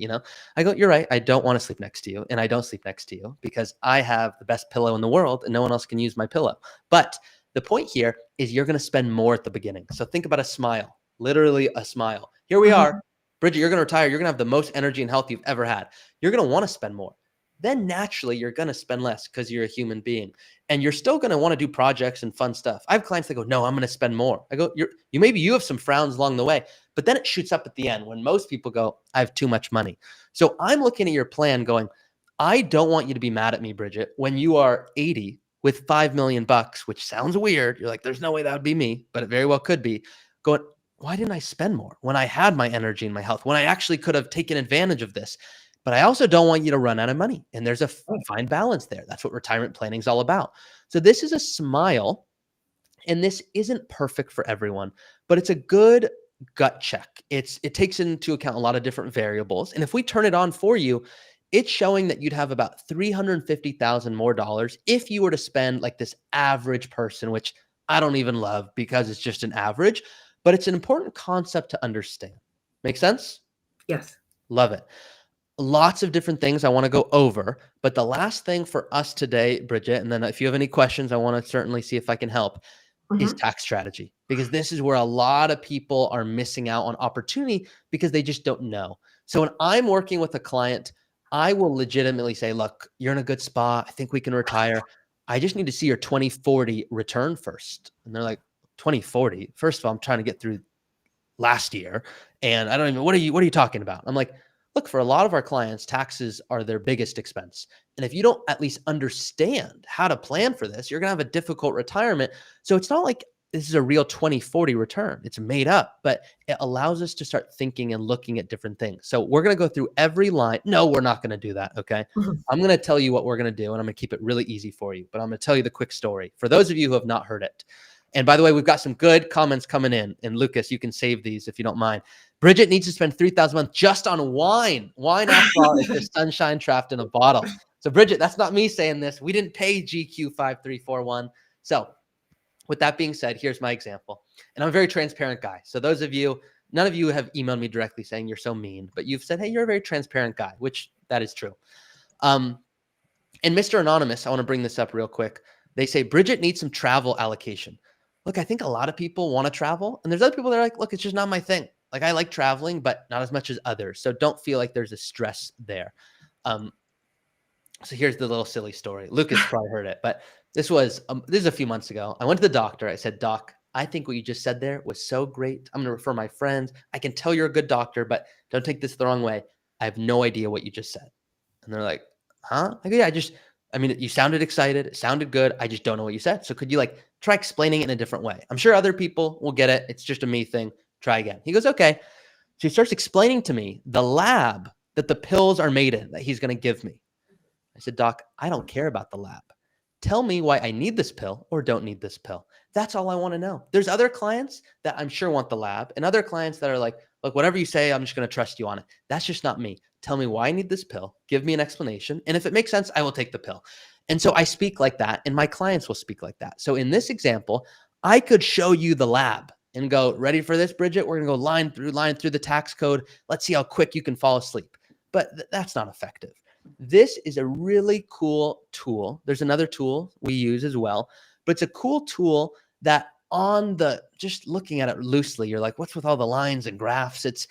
I go, you're right. I don't want to sleep next to you. And I don't sleep next to you because I have the best pillow in the world and no one else can use my pillow. But the point here is you're going to spend more at the beginning. So think about a smile, literally a smile. Here we are. Bridget, you're going to retire. You're going to have the most energy and health you've ever had. You're going to want to spend more. Then naturally you're going to spend less because you're a human being and you're still going to want to do projects and fun stuff. I have clients that go, no, I'm going to spend more. I go, maybe you have some frowns along the way, but then it shoots up at the end when most people go, I have too much money. So I'm looking at your plan going, I don't want you to be mad at me, Bridget, when you are 80 with $5 million, which sounds weird. You're like, there's no way that would be me, but it very well could be. Going, why didn't I spend more when I had my energy and my health, when I actually could have taken advantage of this? But I also don't want you to run out of money. And there's a fine balance there. That's what retirement planning is all about. So this is a smile. And this isn't perfect for everyone, but it's a good gut check. It takes into account a lot of different variables. And if we turn it on for you, it's showing that you'd have about $350,000 more dollars if you were to spend like this average person, which I don't even love because it's just an average, but it's an important concept to understand. Make sense? Yes. Love it. Lots of different things I want to go over, but the last thing for us today, Bridget, and then if you have any questions, I want to certainly see if I can help, is tax strategy, because this is where a lot of people are missing out on opportunity because they just don't know. So when I'm working with a client, I will legitimately say, look, you're in a good spot. I think we can retire. I just need to see your 2040 return first. And they're like, 2040? First of all, I'm trying to get through last year. And I don't even, what are you talking about? I'm like, look, for a lot of our clients, taxes are their biggest expense. And if you don't at least understand how to plan for this, you're going to have a difficult retirement. So it's not like this is a real 2040 return. It's made up, but it allows us to start thinking and looking at different things. So we're going to go through every line. No, we're not going to do that. Okay. I'm going to tell you what we're going to do, and I'm going to keep it really easy for you, but I'm going to tell you the quick story for those of you who have not heard it. And by the way, we've got some good comments coming in. And Lucas, you can save these if you don't mind. Bridget needs to spend $3,000 a month just on wine. Wine, after all, is the sunshine trapped in a bottle. So Bridget, that's not me saying this. We didn't pay GQ5341. So with that being said, here's my example. And I'm a very transparent guy. So those of you, none of you have emailed me directly saying you're so mean, but you've said, hey, you're a very transparent guy, which that is true. And Mr. Anonymous, I want to bring this up real quick. They say, Bridget needs some travel allocation. Look, I think a lot of people want to travel. And there's other people that are like, look, it's just not my thing. Like, I like traveling, but not as much as others. So don't feel like there's a stress there. So here's the little silly story. Lucas probably heard it, but this is a few months ago. I went to the doctor. I said, Doc, I think what you just said there was so great. I'm going to refer my friends. I can tell you're a good doctor, but don't take this the wrong way. I have no idea what you just said. And they're like, huh? I go, yeah, I mean, you sounded excited. It sounded good. I just don't know what you said. So could you like try explaining it in a different way? I'm sure other people will get it. It's just a me thing. Try again. He goes, okay. So he starts explaining to me the lab that the pills are made in that he's going to give me. I said, Doc, I don't care about the lab. Tell me why I need this pill or don't need this pill. That's all I want to know. There's other clients that I'm sure want the lab and other clients that are like, look, whatever you say, I'm just going to trust you on it. That's just not me. Tell me why I need this pill. Give me an explanation. And if it makes sense, I will take the pill. And so I speak like that and my clients will speak like that. So in this example, I could show you the lab and go, ready for this, Bridget? We're going to go line through the tax code. Let's see how quick you can fall asleep. But that's not effective. This is a really cool tool. There's another tool we use as well, but it's a cool tool that just looking at it loosely, you're like, what's with all the lines and graphs? It's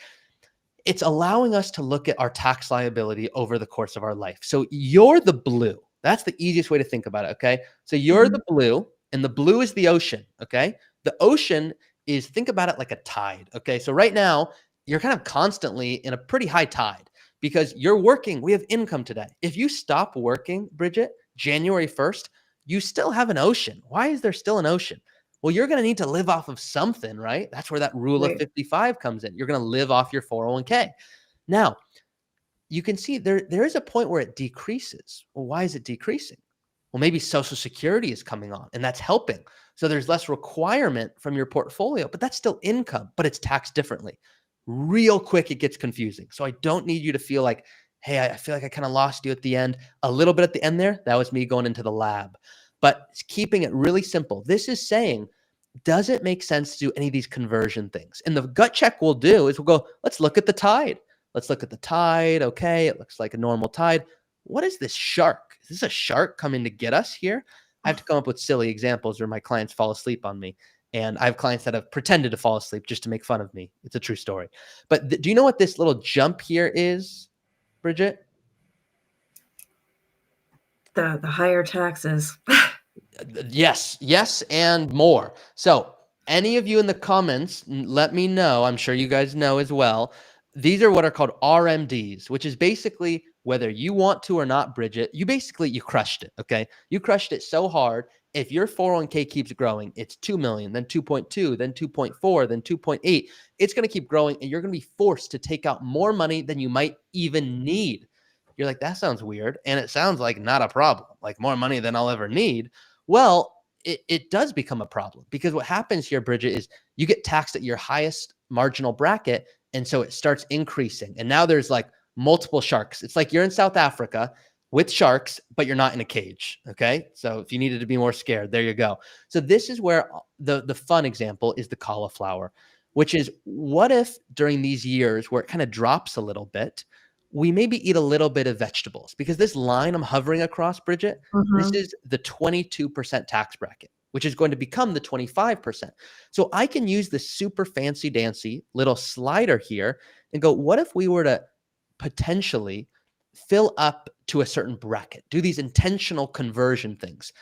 allowing us to look at our tax liability over the course of our life. So you're the blue. That's the easiest way to think about it, okay? So you're the blue, and the blue is the ocean, okay? The ocean is, think about it like a tide, okay? So right now, you're kind of constantly in a pretty high tide because you're working. We have income today. If you stop working, Bridget, January 1st, you still have an ocean. Why is there still an ocean? Well, you're going to need to live off of something, right? That's where that rule of 55 comes in. You're going to live off your 401k. Now, you can see there is a point where it decreases. Well, why is it decreasing? Well, maybe Social Security is coming on and that's helping. So there's less requirement from your portfolio, but that's still income, but it's taxed differently. Real quick, it gets confusing. So I don't need you to feel like, hey, I feel like I kind of lost you at the end. A little bit at the end there, that was me going into the lab. But keeping it really simple. This is saying, does it make sense to do any of these conversion things? And the gut check we'll do is we'll go, let's look at the tide. Let's look at the tide. Okay, it looks like a normal tide. What is this shark? Is this a shark coming to get us here? I have to come up with silly examples where my clients fall asleep on me. And I have clients that have pretended to fall asleep just to make fun of me. It's a true story. But do you know what this little jump here is, Bridget? The higher taxes. Yes, and more. So any of you in the comments, let me know. I'm sure you guys know as well. These are what are called RMDs, which is basically whether you want to or not, Bridget, you crushed it, okay? You crushed it so hard. If your 401k keeps growing, it's 2 million, then 2.2, then 2.4, then 2.8. It's going to keep growing and you're going to be forced to take out more money than you might even need. You're like, that sounds weird. And it sounds like not a problem, like more money than I'll ever need. Well, it does become a problem because what happens here, Bridget, is you get taxed at your highest marginal bracket. And so it starts increasing. And now there's like multiple sharks. It's like you're in South Africa with sharks, but you're not in a cage. Okay. So if you needed to be more scared, there you go. So this is where the fun example is the cauliflower, which is what if during these years where it kind of drops a little bit, we maybe eat a little bit of vegetables, because this line I'm hovering across, Bridget, this is the 22% tax bracket, which is going to become the 25%. So I can use this super fancy dancy little slider here and go, what if we were to potentially fill up to a certain bracket, do these intentional conversion things?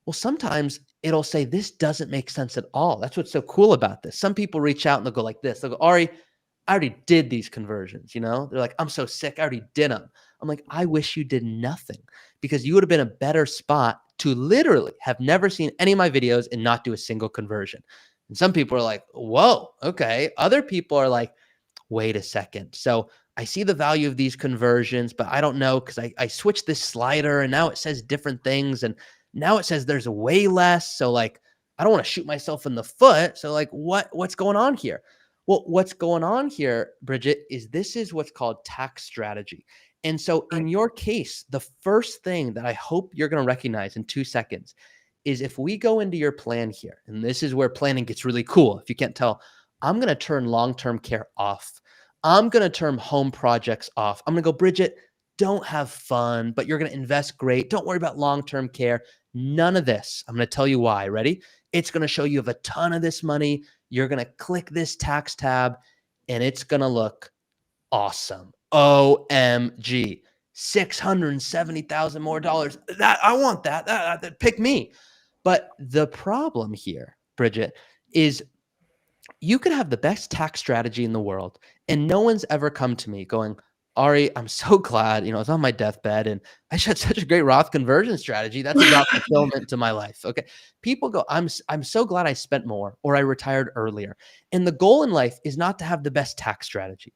Well, sometimes it'll say, this doesn't make sense at all. That's what's so cool about this. Some people reach out and they'll go like this. They'll go, Ari, I already did these conversions, you know? They're like, I'm so sick, I already did them. I'm like, I wish you did nothing, because you would have been a better spot to literally have never seen any of my videos and not do a single conversion. And some people are like, whoa, okay. Other people are like, wait a second. So I see the value of these conversions, but I don't know, because I switched this slider and now it says different things. And now it says there's way less. So like, I don't want to shoot myself in the foot. So like, what's going on here? Well, what's going on here, Bridget, is this is what's called tax strategy. And so in your case, the first thing that I hope you're going to recognize in 2 seconds is, if we go into your plan here, and this is where planning gets really cool. If you can't tell, I'm going to turn long-term care off. I'm going to turn home projects off. I'm going to go, Bridget, don't have fun, but you're going to invest great. Don't worry about long-term care. None of this. I'm going to tell you why. Ready? It's going to show you have a ton of this money. You're going to click this tax tab and it's going to look awesome. OMG, 670,000 more dollars. That I want that pick me. But the problem here, Bridget, is you could have the best tax strategy in the world and no one's ever come to me going, Ari, I'm so glad, I was on my deathbed and I had such a great Roth conversion strategy. That's about fulfillment to my life. Okay. People go, I'm so glad I spent more or I retired earlier. And the goal in life is not to have the best tax strategy,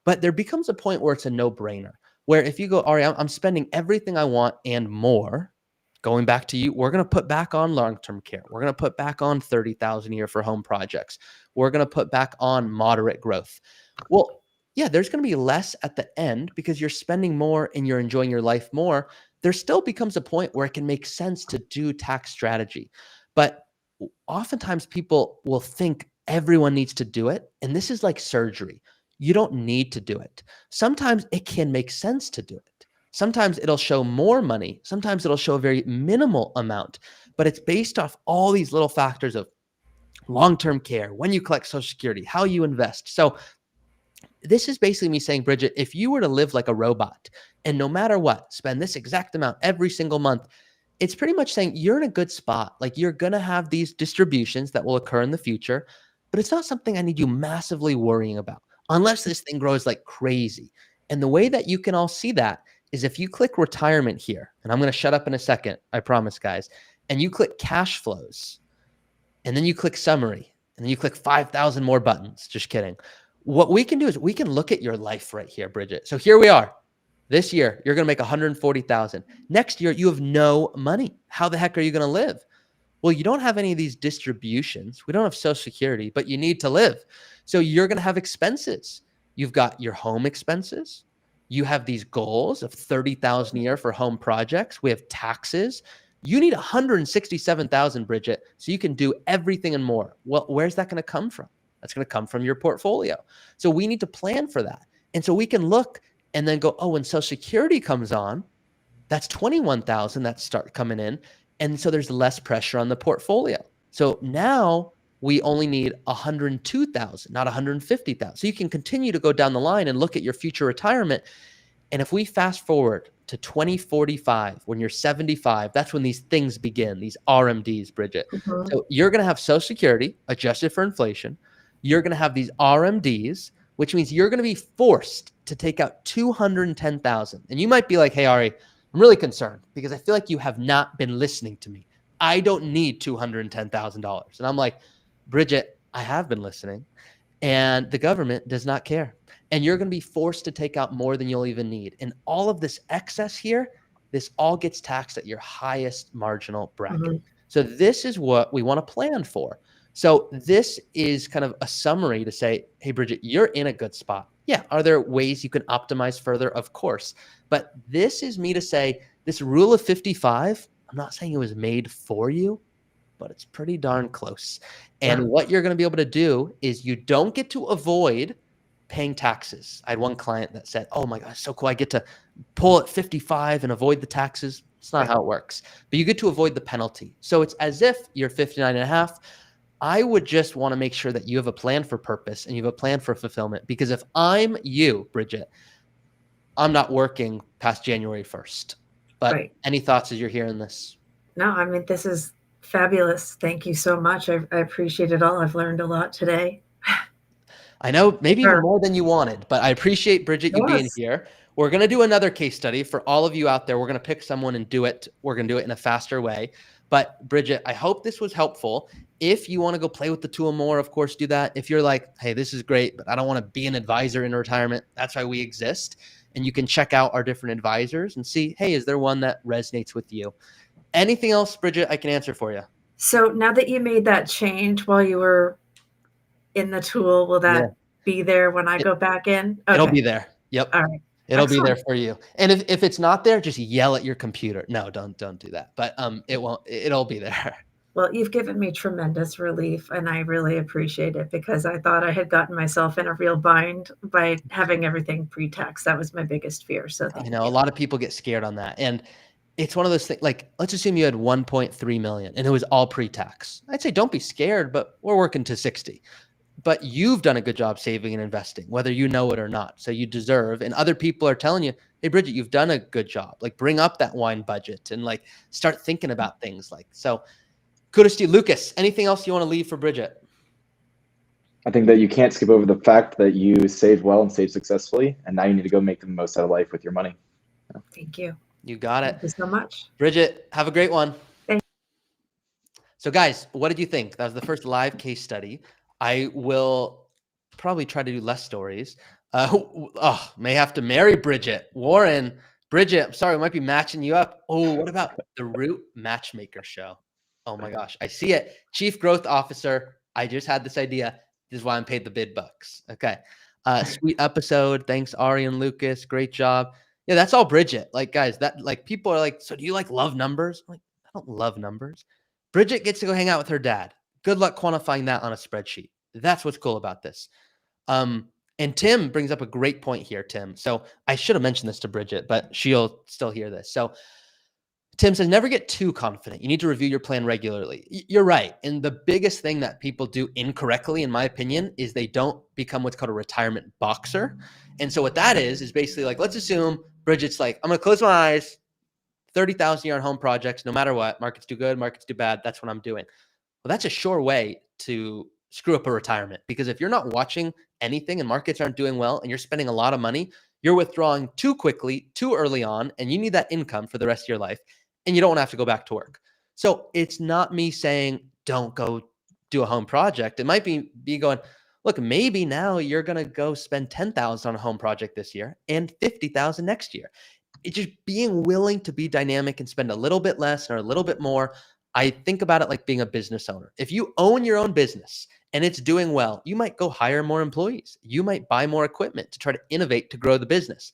but there becomes a point where it's a no-brainer, where if you go, Ari, I'm spending everything I want and more. Going back to you, we're going to put back on long-term care. We're going to put back on 30,000 a year for home projects. We're going to put back on moderate growth. Well, yeah, there's going to be less at the end because you're spending more and you're enjoying your life more. There still becomes a point where it can make sense to do tax strategy. But oftentimes people will think everyone needs to do it. And this is like surgery. You don't need to do it. Sometimes it can make sense to do it. Sometimes it'll show more money. Sometimes it'll show a very minimal amount, but it's based off all these little factors of long-term care, when you collect Social Security, how you invest. So this is basically me saying, Bridget, if you were to live like a robot and no matter what, spend this exact amount every single month, it's pretty much saying you're in a good spot. Like you're going to have these distributions that will occur in the future, but it's not something I need you massively worrying about unless this thing grows like crazy. And the way that you can all see that is if you click retirement here, and I'm going to shut up in a second, I promise, guys, and you click cash flows, and then you click summary, and then you click 5,000 more buttons. Just kidding. What we can do is we can look at your life right here, Bridget. So here we are. This year, you're going to make 140,000. Next year, you have no money. How the heck are you going to live? Well, you don't have any of these distributions. We don't have Social Security, but you need to live. So you're going to have expenses. You've got your home expenses. You have these goals of 30,000 a year for home projects. We have taxes. You need 167,000, Bridget, so you can do everything and more. Well, where's that going to come from? That's going to come from your portfolio. So we need to plan for that. And so we can look and then go, oh, when Social Security comes on, that's 21,000 that start coming in. And so there's less pressure on the portfolio. So now we only need 102,000, not 150,000. So you can continue to go down the line and look at your future retirement. And if we fast forward to 2045, when you're 75, that's when these things begin, these RMDs, Bridget. Mhm. So you're going to have Social Security adjusted for inflation. You're going to have these RMDs, which means you're going to be forced to take out 210,000. And you might be like, hey, Ari, I'm really concerned because I feel like you have not been listening to me. I don't need $210,000. And I'm like, Bridget, I have been listening and the government does not care. And you're going to be forced to take out more than you'll even need. And all of this excess here, this all gets taxed at your highest marginal bracket. Mhm. So this is what we want to plan for. So this is kind of a summary to say, hey, Bridget, you're in a good spot. Yeah. Are there ways you can optimize further? Of course. But this is me to say this rule of 55, I'm not saying it was made for you, but it's pretty darn close. And Yeah. what you're going to be able to do is you don't get to avoid paying taxes. I had one client that said, oh my gosh, so cool. I get to pull at 55 and avoid the taxes. It's not how it works, but you get to avoid the penalty. So it's as if you're 59 and a half. I would just want to make sure that you have a plan for purpose and you have a plan for fulfillment. Because if I'm you, Bridget, I'm not working past January 1st. But Right. any thoughts as you're hearing this? No, I mean, this is fabulous. Thank you so much. I appreciate it all. I've learned a lot today. I know maybe even Sure. more than you wanted, but I appreciate, Bridget, you being Yes. here. We're going to do another case study for all of you out there. We're going to pick someone and do it. We're going to do it in a faster way. But Bridget, I hope this was helpful. If you want to go play with the tool more, of course, do that. If you're like, hey, this is great, but I don't want to be an advisor in retirement, that's why we exist. And you can check out our different advisors and see, hey, is there one that resonates with you? Anything else, Bridget, I can answer for you? So now that you made that change while you were in the tool, will that be there when I go back in? It'll Okay. be there. Yep. All right. It'll be there Excellent. for you. And if it's not there, just yell at your computer. No, don't do that. But it won't. It'll be there. Well, you've given me tremendous relief, and I really appreciate it because I thought I had gotten myself in a real bind by having everything pre-tax. That was my biggest fear. So I thank know a you. lot of people get scared on that, and it's one of those things. Like, let's assume you had 1.3 million and it was all pre-tax. I'd say don't be scared, but we're working to 60. But you've done a good job saving and investing, whether you know it or not. So you deserve, and other people are telling you, hey, Bridget, you've done a good job. Like, bring up that wine budget and like start thinking about things like, so kudos to you. Lucas, anything else you want to leave for Bridget? I think that you can't skip over the fact that you saved well and saved successfully, and now you need to go make the most out of life with your money. Thank you. You got it. Thank you so much. Bridget, have a great one. Thank So guys, what did you think? That was the first live case study. I will probably try to do less stories. May have to marry Bridget. Warren, Bridget, I'm sorry, we might be matching you up. Oh, what about the Root Matchmaker show? Oh my gosh, I see it. Chief Growth Officer. I just had this idea. This is why I'm paid the bid bucks. Okay. Sweet episode. Thanks, Ari and Lucas. Great job. Yeah, that's all Bridget. Like, guys, that like people are like, so do you like love numbers? I'm like, I don't love numbers. Bridget gets to go hang out with her dad. Good luck quantifying that on a spreadsheet. That's what's cool about this. And Tim brings up a great point here, Tim. So I should have mentioned this to Bridget, but she'll still hear this. So Tim says, never get too confident. You need to review your plan regularly. You're right. And the biggest thing that people do incorrectly, in my opinion, is they don't become what's called a retirement boxer. And so what that is basically like, let's assume Bridget's like, I'm going to close my eyes, 30,000 yard home projects, no matter what. Markets do good, markets do bad. That's what I'm doing. Well, that's a sure way to screw up a retirement, because if you're not watching anything and markets aren't doing well and you're spending a lot of money, you're withdrawing too quickly, too early on, and you need that income for the rest of your life, and you don't want to have to go back to work. So it's not me saying don't go do a home project. It might be going, look, maybe now you're going to go spend 10,000 on a home project this year and 50,000 next year. It's just being willing to be dynamic and spend a little bit less or a little bit more. I think about it like being a business owner. If you own your own business and it's doing well, you might go hire more employees. You might buy more equipment to try to innovate to grow the business.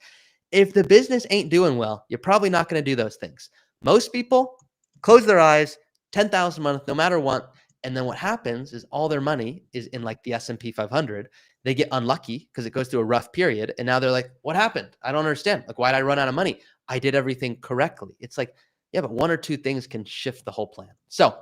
If the business ain't doing well, you're probably not going to do those things. Most people close their eyes, 10,000 a month, no matter what. And then what happens is all their money is in like the S&P 500. They get unlucky because it goes through a rough period. And now they're like, what happened? I don't understand. Like, why did I run out of money? I did everything correctly. It's like, yeah, but one or two things can shift the whole plan. So,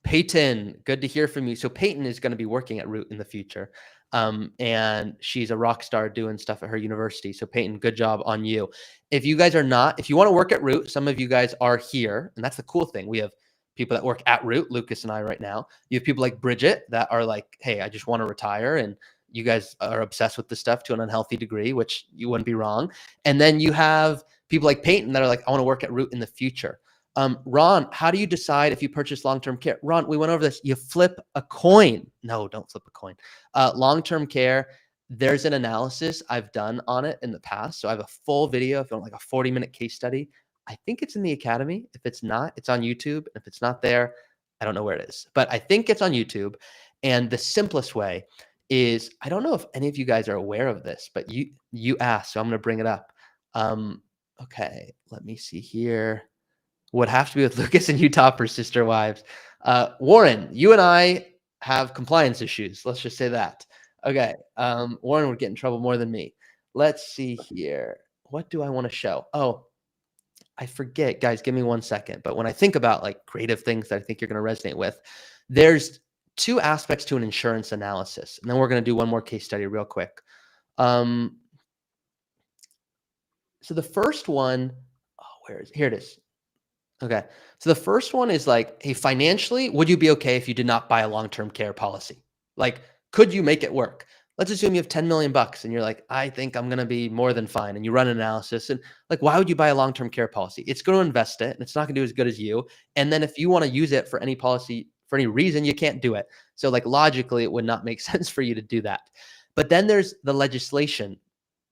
Peyton, good to hear from you. So Peyton is going to be working at Root in the future. And she's a rock star doing stuff at her university. So Peyton, good job on you. If you guys are not, if you want to work at Root, some of you guys are here. And that's the cool thing. We have people that work at Root, Lucas and I right now. You have people like Bridget that are like, hey, I just want to retire. And you guys are obsessed with this stuff to an unhealthy degree, which you wouldn't be wrong. And then you have people like Peyton that are like, I want to work at Root in the future. Ron, how do you decide if you purchase long-term care? Ron, we went over this. You flip a coin. No, don't flip a coin. Long-term care, there's an analysis I've done on it in the past. So I have a full video, if you want like a 40-minute case study. I think it's in the Academy. If it's not, it's on YouTube. If it's not there, I don't know where it is. But I think it's on YouTube. And the simplest way is, I don't know if any of you guys are aware of this, but you asked, so I'm going to bring it up. Okay, let me see here. Would have to be with Lucas and Utah for sister wives. Warren, you and I have compliance issues. Let's just say that. Okay. Warren would get in trouble more than me. Let's see here. What do I want to show? Oh, I forget, guys, give me 1 second. But when I think about like creative things that I think you're going to resonate with, there's two aspects to an insurance analysis. And then we're going to do one more case study real quick. So the first one, here it is. Okay. So the first one is like, hey, financially, would you be okay if you did not buy a long-term care policy? Like, could you make it work? Let's assume you have 10 million bucks and you're like, I think I'm going to be more than fine. And you run an analysis and like, why would you buy a long-term care policy? It's going to invest it and it's not going to do as good as you. And then if you want to use it for any policy, for any reason, you can't do it. So like logically, it would not make sense for you to do that. But then there's the legislation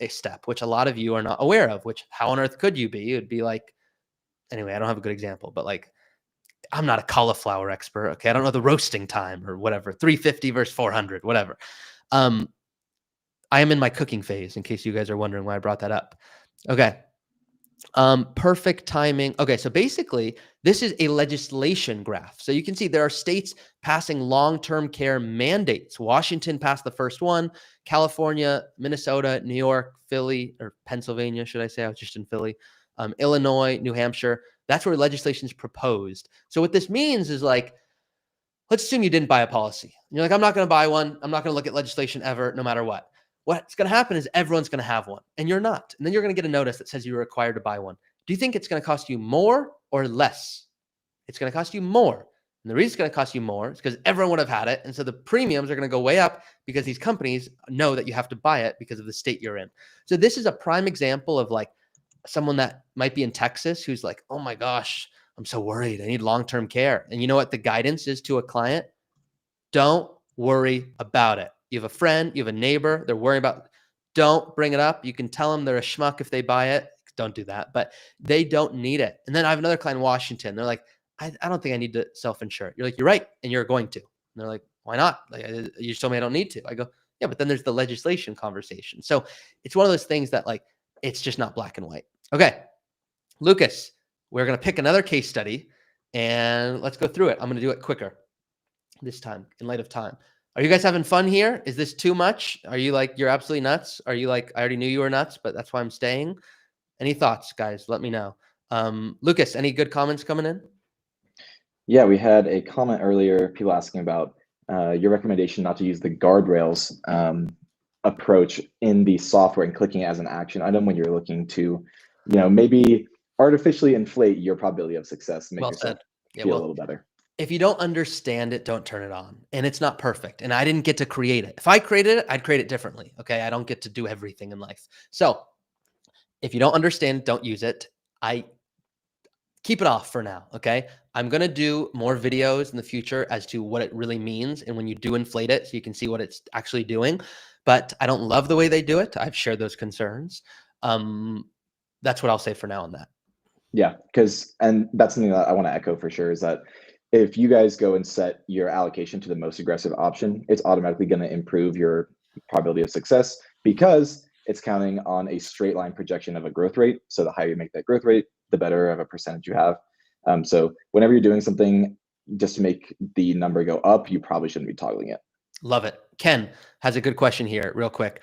step, which a lot of you are not aware of, which how on earth could you be? It would be like, anyway, I don't have a good example, but like, I'm not a cauliflower expert. Okay. I don't know the roasting time or whatever, 350 versus 400, whatever. I am in my cooking phase in case you guys are wondering why I brought that up. Okay. Perfect timing. Okay. So basically this is a legislation graph. So you can see there are states passing long-term care mandates. Washington passed the first one, California, Minnesota, New York, Philly, or Pennsylvania, should I say? I was just in Philly. Illinois, New Hampshire, that's where legislation is proposed. So what this means is like, let's assume you didn't buy a policy. And you're like, I'm not going to buy one. I'm not going to look at legislation ever, no matter what. What's going to happen is everyone's going to have one and you're not. And then you're going to get a notice that says you're required to buy one. Do you think it's going to cost you more or less? It's going to cost you more And the reason it's going to cost you more is because everyone would have had it. And so the premiums are going to go way up because these companies know that you have to buy it because of the state you're in. So this is a prime example of like someone that might be in Texas who's like, oh my gosh, I'm so worried. I need long-term care. And you know what the guidance is to a client? Don't worry about it. You have a friend, you have a neighbor, they're worrying about, don't bring it up. You can tell them they're a schmuck if they buy it. Don't do that, but they don't need it. And then I have another client in Washington. They're like, I don't think I need to self-insure. You're like, you're right. And you're going to. And they're like, why not? Like, you just told me I don't need to. I go, yeah, but then there's the legislation conversation. So it's one of those things that like, it's just not black and white. Okay, Lucas, we're going to pick another case study and let's go through it. I'm going to do it quicker this time in light of time. Are you guys having fun here? Is this too much? Are you like, you're absolutely nuts? Are you like, I already knew you were nuts, but that's why I'm staying? Any thoughts, guys? Let me know. Lucas, any good comments coming in? Yeah, we had a comment earlier, people asking about your recommendation not to use the guardrails approach in the software and clicking it as an action item when you're looking to, maybe artificially inflate your probability of success and make yourself feel a little better. If you don't understand it, don't turn it on. And it's not perfect. And I didn't get to create it. If I created it, I'd create it differently. Okay. I don't get to do everything in life. So if you don't understand, don't use it. I keep it off for now. Okay. I'm going to do more videos in the future as to what it really means. And when you do inflate it, so you can see what it's actually doing, but I don't love the way they do it. I've shared those concerns. That's what I'll say for now on that. Yeah. And that's something that I want to echo for sure is that if you guys go and set your allocation to the most aggressive option, it's automatically going to improve your probability of success because it's counting on a straight line projection of a growth rate. So the higher you make that growth rate, the better of a percentage you have. So whenever you're doing something just to make the number go up, you probably shouldn't be toggling it. Love it. Ken has a good question here real quick.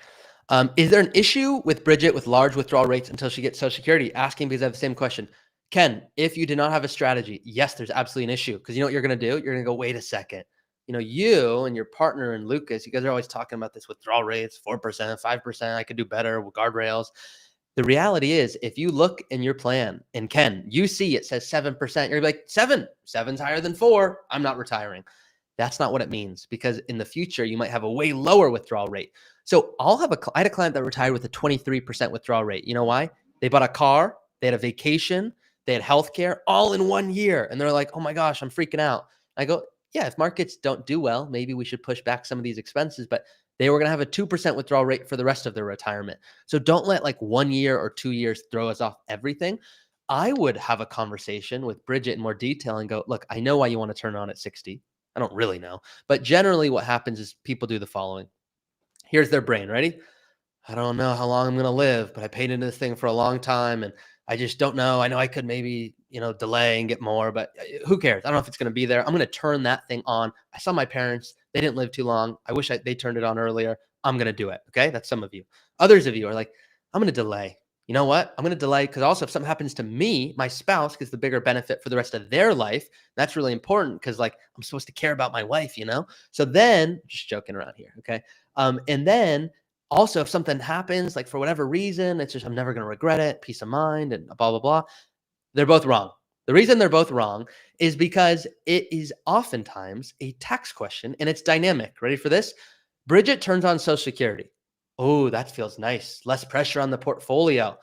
Is there an issue with Bridget with large withdrawal rates until she gets Social Security? Asking because I have the same question. Ken, if you do not have a strategy, yes, there's absolutely an issue because you know what you're going to do? You're going to go, wait a second. You and your partner and Lucas, you guys are always talking about this withdrawal rates, 4%, 5%. I could do better with guardrails. The reality is if you look in your plan and Ken, you see it says 7%, you're like 7's higher than 4. I'm not retiring. That's not what it means because in the future, you might have a way lower withdrawal rate. So I had a client that retired with a 23% withdrawal rate. You know why? They bought a car, they had a vacation, they had healthcare all in 1 year. And they're like, oh my gosh, I'm freaking out. I go, yeah, if markets don't do well, maybe we should push back some of these expenses, but they were going to have a 2% withdrawal rate for the rest of their retirement. So don't let like 1 year or 2 years throw us off everything. I would have a conversation with Bridget in more detail and go, look, I know why you want to turn it on at 60. I don't really know, but generally what happens is people do the following. Here's their brain. Ready? I don't know how long I'm going to live, but I paid into this thing for a long time and I just don't know. I know I could maybe, delay and get more, but who cares? I don't know if it's going to be there. I'm going to turn that thing on. I saw my parents. They didn't live too long. I wish they turned it on earlier. I'm going to do it. Okay. That's some of you. Others of you are like, I'm going to delay. You know what? I'm going to delay because also if something happens to me, my spouse gets the bigger benefit for the rest of their life. That's really important because like I'm supposed to care about my wife, So then just joking around here. Okay. And then also if something happens, like for whatever reason, it's just, I'm never going to regret it. Peace of mind and blah, blah, blah. They're both wrong. The reason they're both wrong is because it is oftentimes a tax question and it's dynamic. Ready for this? Bridget turns on Social Security. Oh, that feels nice. Less pressure on the portfolio.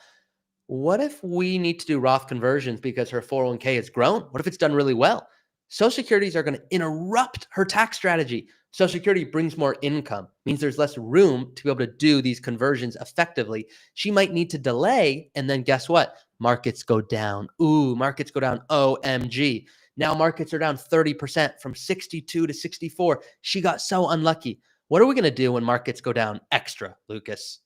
What if we need to do Roth conversions because her 401k has grown? What if it's done really well? Social Securities are going to interrupt her tax strategy. Social Security brings more income, means there's less room to be able to do these conversions effectively. She might need to delay. And then guess what? Markets go down. Ooh, markets go down. OMG. Now markets are down 30% from 62 to 64. She got so unlucky. What are we going to do when markets go down extra, Lucas?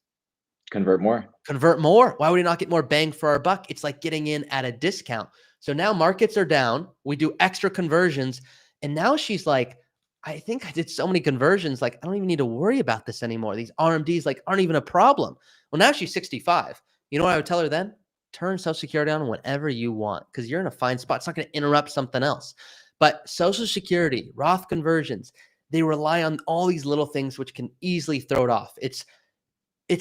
Convert more. Convert more. Why would we not get more bang for our buck? It's like getting in at a discount. So now markets are down. We do extra conversions. And now she's like, I think I did so many conversions. Like, I don't even need to worry about this anymore. These RMDs like aren't even a problem. Well, now she's 65. You know what I would tell her then? Turn Social Security on whenever you want because you're in a fine spot. It's not going to interrupt something else. But Social Security, Roth conversions, they rely on all these little things which can easily throw it off. It's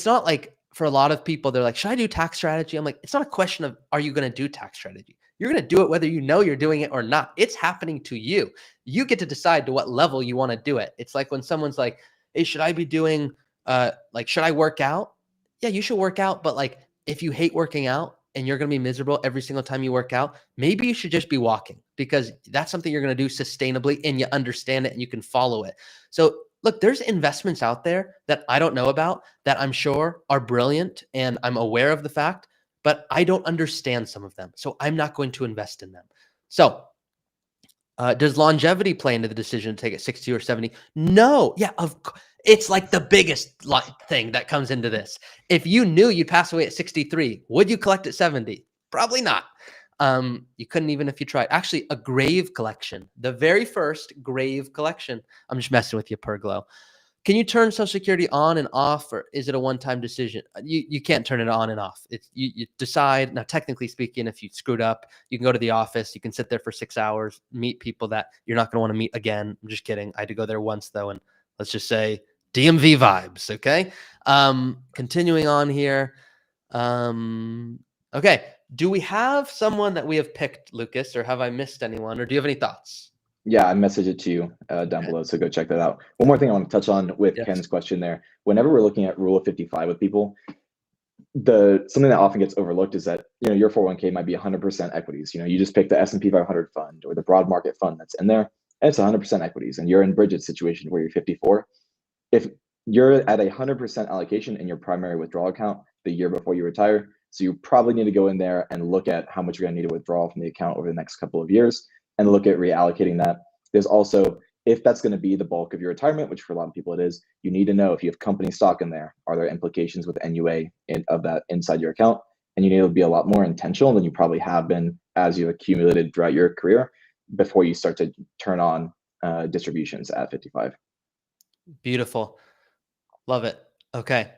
not like for a lot of people, they're like, should I do tax strategy? I'm like, it's not a question of, are you going to do tax strategy? You're going to do it whether you know you're doing it or not. It's happening to you. You get to decide to what level you want to do it. It's like when someone's like, hey, should I be doing, should I work out? Yeah, you should work out. But like, if you hate working out and you're going to be miserable every single time you work out, maybe you should just be walking, because that's something you're going to do sustainably and you understand it and you can follow it. So look, there's investments out there that I don't know about that I'm sure are brilliant, and I'm aware of the fact, but I don't understand some of them. So I'm not going to invest in them. So does longevity play into the decision to take it 60 or 70? No. Yeah, it's like the biggest thing that comes into this. If you knew you'd pass away at 63, would you collect at 70? Probably not. You couldn't even if you tried. Actually, a grave collection, the very first grave collection. I'm just messing with you, Perglow. Can you turn Social Security on and off, or is it a one-time decision? You can't turn it on and off. It's you decide. Now, technically speaking, if you screwed up, you can go to the office. You can sit there for 6 hours, meet people that you're not going to want to meet again. I'm just kidding. I had to go there once though, and let's just say DMV vibes. Okay. Continuing on here. Okay. Do we have someone that we have picked, Lucas, or have I missed anyone, or do you have any thoughts? Yeah, I messaged it to you down below, so go check that out. One more thing I want to touch on with Ken's question there. Whenever we're looking at rule of 55 with people, something that often gets overlooked is that, your 401k might be 100% equities. You just pick the S&P 500 fund or the broad market fund that's in there, and it's 100% equities. And you're in Bridget's situation where you're 54. If you're at 100% allocation in your primary withdrawal account the year before you retire, so you probably need to go in there and look at how much you're going to need to withdraw from the account over the next couple of years, and look at reallocating that. There's also, if that's going to be the bulk of your retirement, which for a lot of people it is, you need to know if you have company stock in there, are there implications with NUA of that inside your account? And you need to be a lot more intentional than you probably have been as you've accumulated throughout your career before you start to turn on distributions at 55. Beautiful. Love it. Okay.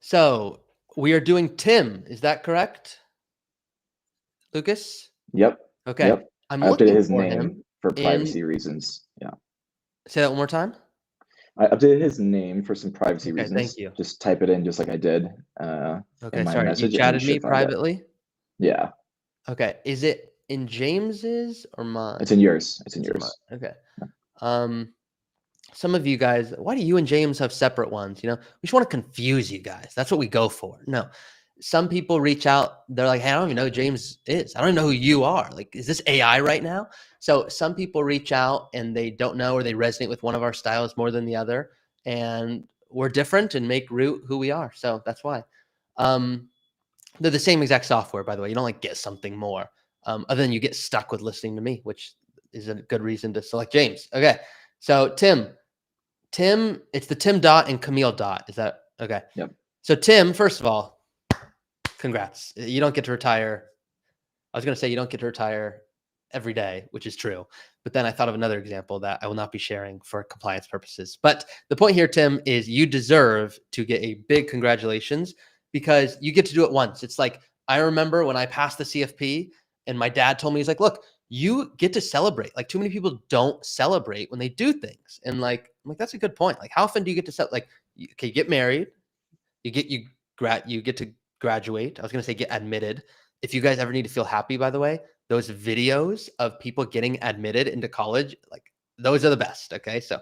So we are doing Tim. Is that correct, Lucas? Yep. Okay. Yep. I'm I looking updated his for name him for privacy reasons. Yeah. Say that one more time. I updated his name for some privacy reasons. Thank you. Just type it in just like I did Okay, in my sorry. message. You chatted me privately? Yeah. Okay. Is it in James's or mine? It's in yours. It's in yours. Okay. Some of you guys, why do you and James have separate ones? We just want to confuse you guys. That's what we go for. No. Some people reach out. They're like, hey, I don't even know who James is. I don't even know who you are. Like, is this AI right now? So some people reach out and they don't know, or they resonate with one of our styles more than the other. And we're different and make root who we are. So that's why. They're the same exact software, by the way. You don't like get something more other than you get stuck with listening to me, which is a good reason to select James. Okay. So Tim, it's the Tim Dot and Camille Dot. Is that okay? Yep. So Tim, first of all, congrats. You don't get to retire. I was going to say you don't get to retire every day, which is true. But then I thought of another example that I will not be sharing for compliance purposes. But the point here, Tim, is you deserve to get a big congratulations, because you get to do it once. It's like, I remember when I passed the CFP and my dad told me, he's like, look, you get to celebrate. Like, too many people don't celebrate when they do things. And like, I'm like, that's a good point. Like, how often do you get to celebrate? Like, you get married, you get to graduate. I was going to say get admitted. If you guys ever need to feel happy, by the way, those videos of people getting admitted into college, like, those are the best. Okay. So,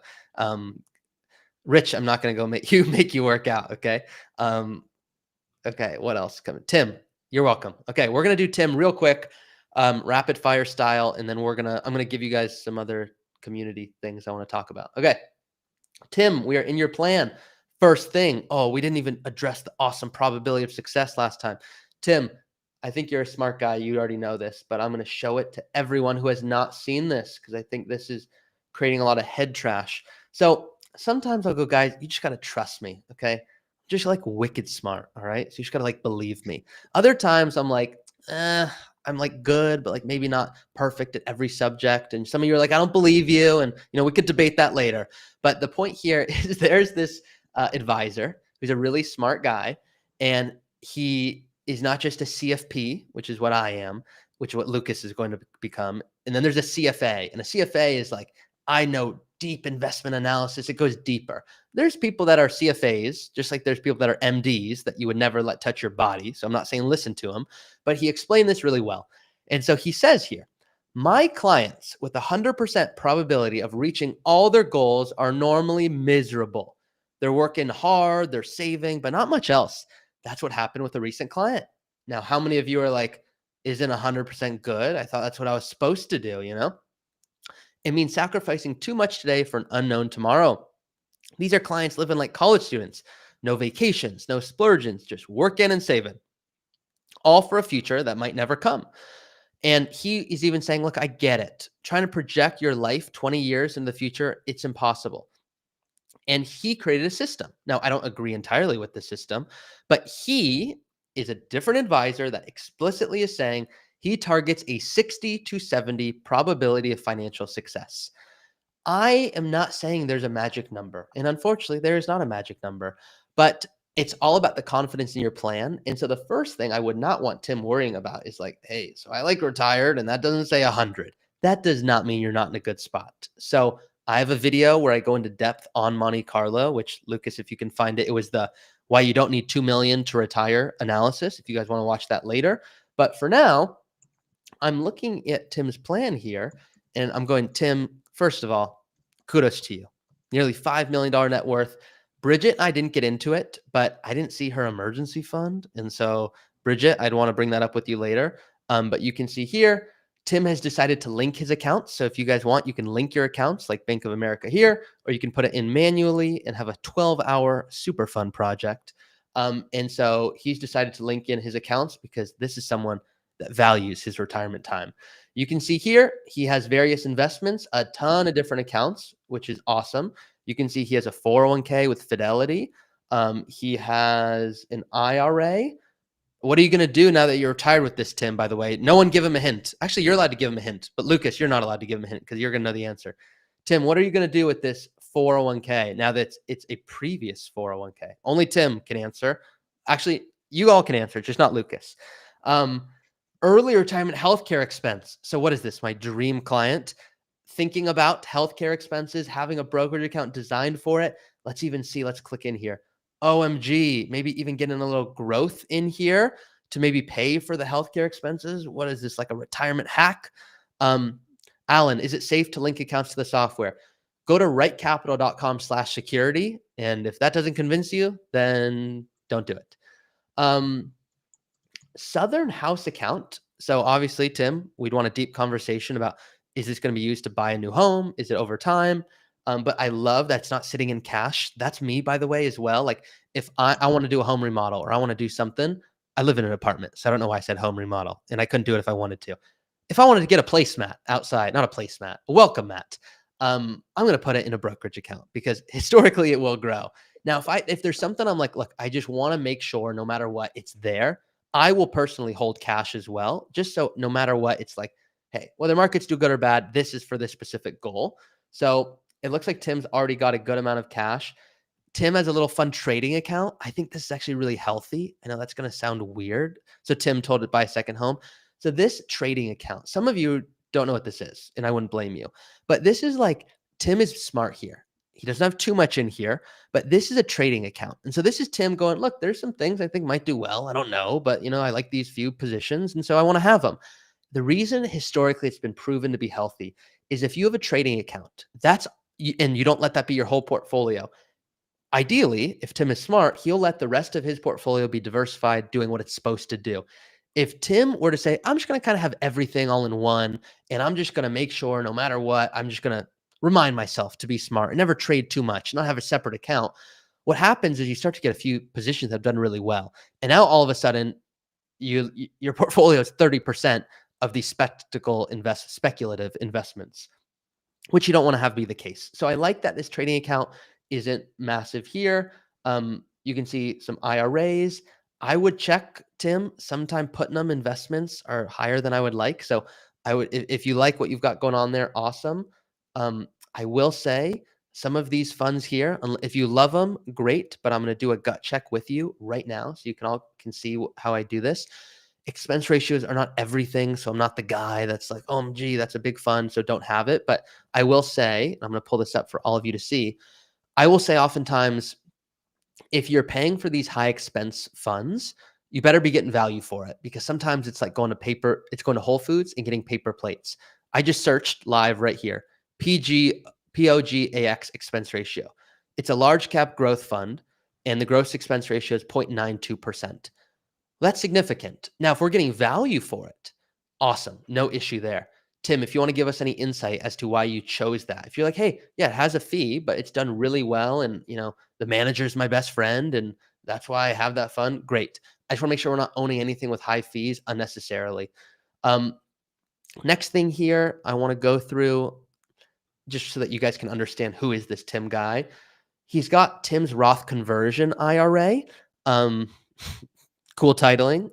Rich, I'm not going to go make you work out. Okay. Okay. What else coming? Tim, you're welcome. Okay. We're going to do Tim real quick, rapid fire style. And then I'm going to give you guys some other community things I want to talk about. Okay. Tim, we are in your plan. First thing. Oh, we didn't even address the awesome probability of success last time. Tim, I think you're a smart guy. You already know this, but I'm going to show it to everyone who has not seen this, because I think this is creating a lot of head trash. So sometimes I'll go, guys, you just got to trust me. Okay. Just like wicked smart. All right. So you just got to like believe me. Other times I'm like, I'm like good, but like maybe not perfect at every subject. And some of you are like, I don't believe you. And, we could debate that later. But the point here is there's this advisor who's a really smart guy. And he is not just a CFP, which is what I am, which is what Lucas is going to become. And then there's a CFA. And a CFA is like, I know deep investment analysis. It goes deeper. There's people that are CFAs, just like there's people that are MDs that you would never let touch your body. So I'm not saying listen to him, but he explained this really well. And so he says here, my clients with 100% probability of reaching all their goals are normally miserable. They're working hard, they're saving, but not much else. That's what happened with a recent client. Now, how many of you are like, isn't 100% good? I thought that's what I was supposed to do, you know? It means sacrificing too much today for an unknown tomorrow. These are clients living like college students. No vacations, no splurgeons, just working and saving. All for a future that might never come. And he is even saying, look, I get it. Trying to project your life 20 years in the future, it's impossible. And he created a system. Now, I don't agree entirely with the system, but he is a different advisor that explicitly is saying he targets a 60 to 70 probability of financial success. I am not saying there's a magic number. And unfortunately, there is not a magic number, but it's all about the confidence in your plan. And so the first thing I would not want Tim worrying about is like, hey, so I like retired and that doesn't say 100. That does not mean you're not in a good spot. So I have a video where I go into depth on Monte Carlo, which Lucas, if you can find it, it was the why you don't need 2 million to retire analysis. If you guys want to watch that later. But for now, I'm looking at Tim's plan here and I'm going, Tim, first of all, kudos to you. Nearly $5 million net worth. Bridget and I didn't get into it, but I didn't see her emergency fund. And so, Bridget, I'd want to bring that up with you later. But you can see here, Tim has decided to link his accounts. So if you guys want, you can link your accounts like Bank of America here, or you can put it in manually and have a 12-hour super fun project. And so he's decided to link in his accounts because this is someone that values his retirement time. You can see here, he has various investments, a ton of different accounts, which is awesome. You can see he has a 401k with Fidelity. He has an IRA. What are you going to do now that you're retired with this, Tim, by the way? No one give him a hint. Actually, you're allowed to give him a hint, but Lucas, you're not allowed to give him a hint because you're going to know the answer. Tim, what are you going to do with this 401k now that it's a previous 401k? Only Tim can answer. Actually, you all can answer, just not Lucas. Early retirement healthcare expense. So what is this? My dream client thinking about healthcare expenses, having a brokerage account designed for it. Let's click in here. OMG, maybe even getting a little growth in here to maybe pay for the healthcare expenses. What is this, like a retirement hack? Alan, is it safe to link accounts to the software? Go to rightcapital.com/security. And if that doesn't convince you, then don't do it. Southern House account. So obviously, Tim, we'd want a deep conversation about, is this going to be used to buy a new home? Is it over time? But I love that's not sitting in cash. That's me, by the way, as well. Like if I want to do a home remodel or I want to do something, I live in an apartment. So I don't know why I said home remodel and I couldn't do it if I wanted to. If I wanted to get a placemat outside, not a placemat, a welcome mat, I'm going to put it in a brokerage account because historically it will grow. Now, if there's something I'm like, look, I just want to make sure no matter what it's there, I will personally hold cash as well, just so no matter what, it's like, hey, whether markets do good or bad, this is for this specific goal. So it looks like Tim's already got a good amount of cash. Tim has a little fun trading account. I think this is actually really healthy. I know that's going to sound weird. So Tim told it buy a second home. So this trading account, some of you don't know what this is, and I wouldn't blame you. But this is like, Tim is smart here. He doesn't have too much in here, but this is a trading account. And so this is Tim going, look, there's some things I think might do well. I don't know, but I like these few positions. And so I want to have them. The reason historically it's been proven to be healthy is if you have a trading account, and you don't let that be your whole portfolio. Ideally, if Tim is smart, he'll let the rest of his portfolio be diversified, doing what it's supposed to do. If Tim were to say, I'm just going to kind of have everything all in one, and I'm just going to make sure no matter what, I'm just going to remind myself to be smart and never trade too much, not have a separate account. What happens is you start to get a few positions that have done really well. And now all of a sudden, your portfolio is 30% of these speculative investments, which you don't want to have be the case. So I like that this trading account isn't massive here. You can see some IRAs. I would check, Tim, sometime Putnam investments are higher than I would like. So I would, if you like what you've got going on there, awesome. I will say some of these funds here, if you love them, great, but I'm going to do a gut check with you right now so you can see how I do this. expense ratios are not everything. So I'm not the guy that's like, oh, gee, that's a big fund, so don't have it. But I will say, I'm going to pull this up for all of you to see. I will say oftentimes, if you're paying for these high expense funds, you better be getting value for it, because sometimes it's like going to Whole Foods and getting paper plates. I just searched live right here, POGAX expense ratio. It's a large cap growth fund, and the gross expense ratio is 0.92%. That's significant. Now, if we're getting value for it, awesome. No issue there. Tim, if you want to give us any insight as to why you chose that. If you're like, hey, yeah, it has a fee, but it's done really well, and the manager's my best friend, and that's why I have that fund, great. I just want to make sure we're not owning anything with high fees unnecessarily. Next thing here, I want to go through just so that you guys can understand who is this Tim guy. He's got Tim's Roth conversion IRA. Cool titling.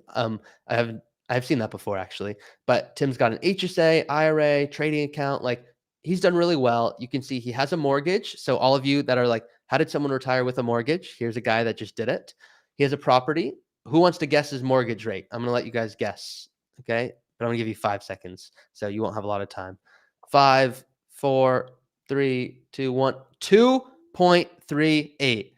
I've seen that before, actually. But Tim's got an HSA, IRA, trading account. Like, he's done really well. You can see he has a mortgage. So all of you that are like, how did someone retire with a mortgage? Here's a guy that just did it. He has a property. Who wants to guess his mortgage rate? I'm going to let you guys guess. Okay. But I'm going to give you 5 seconds, so you won't have a lot of time. 5, 4, 3, 2, 1. 2.38.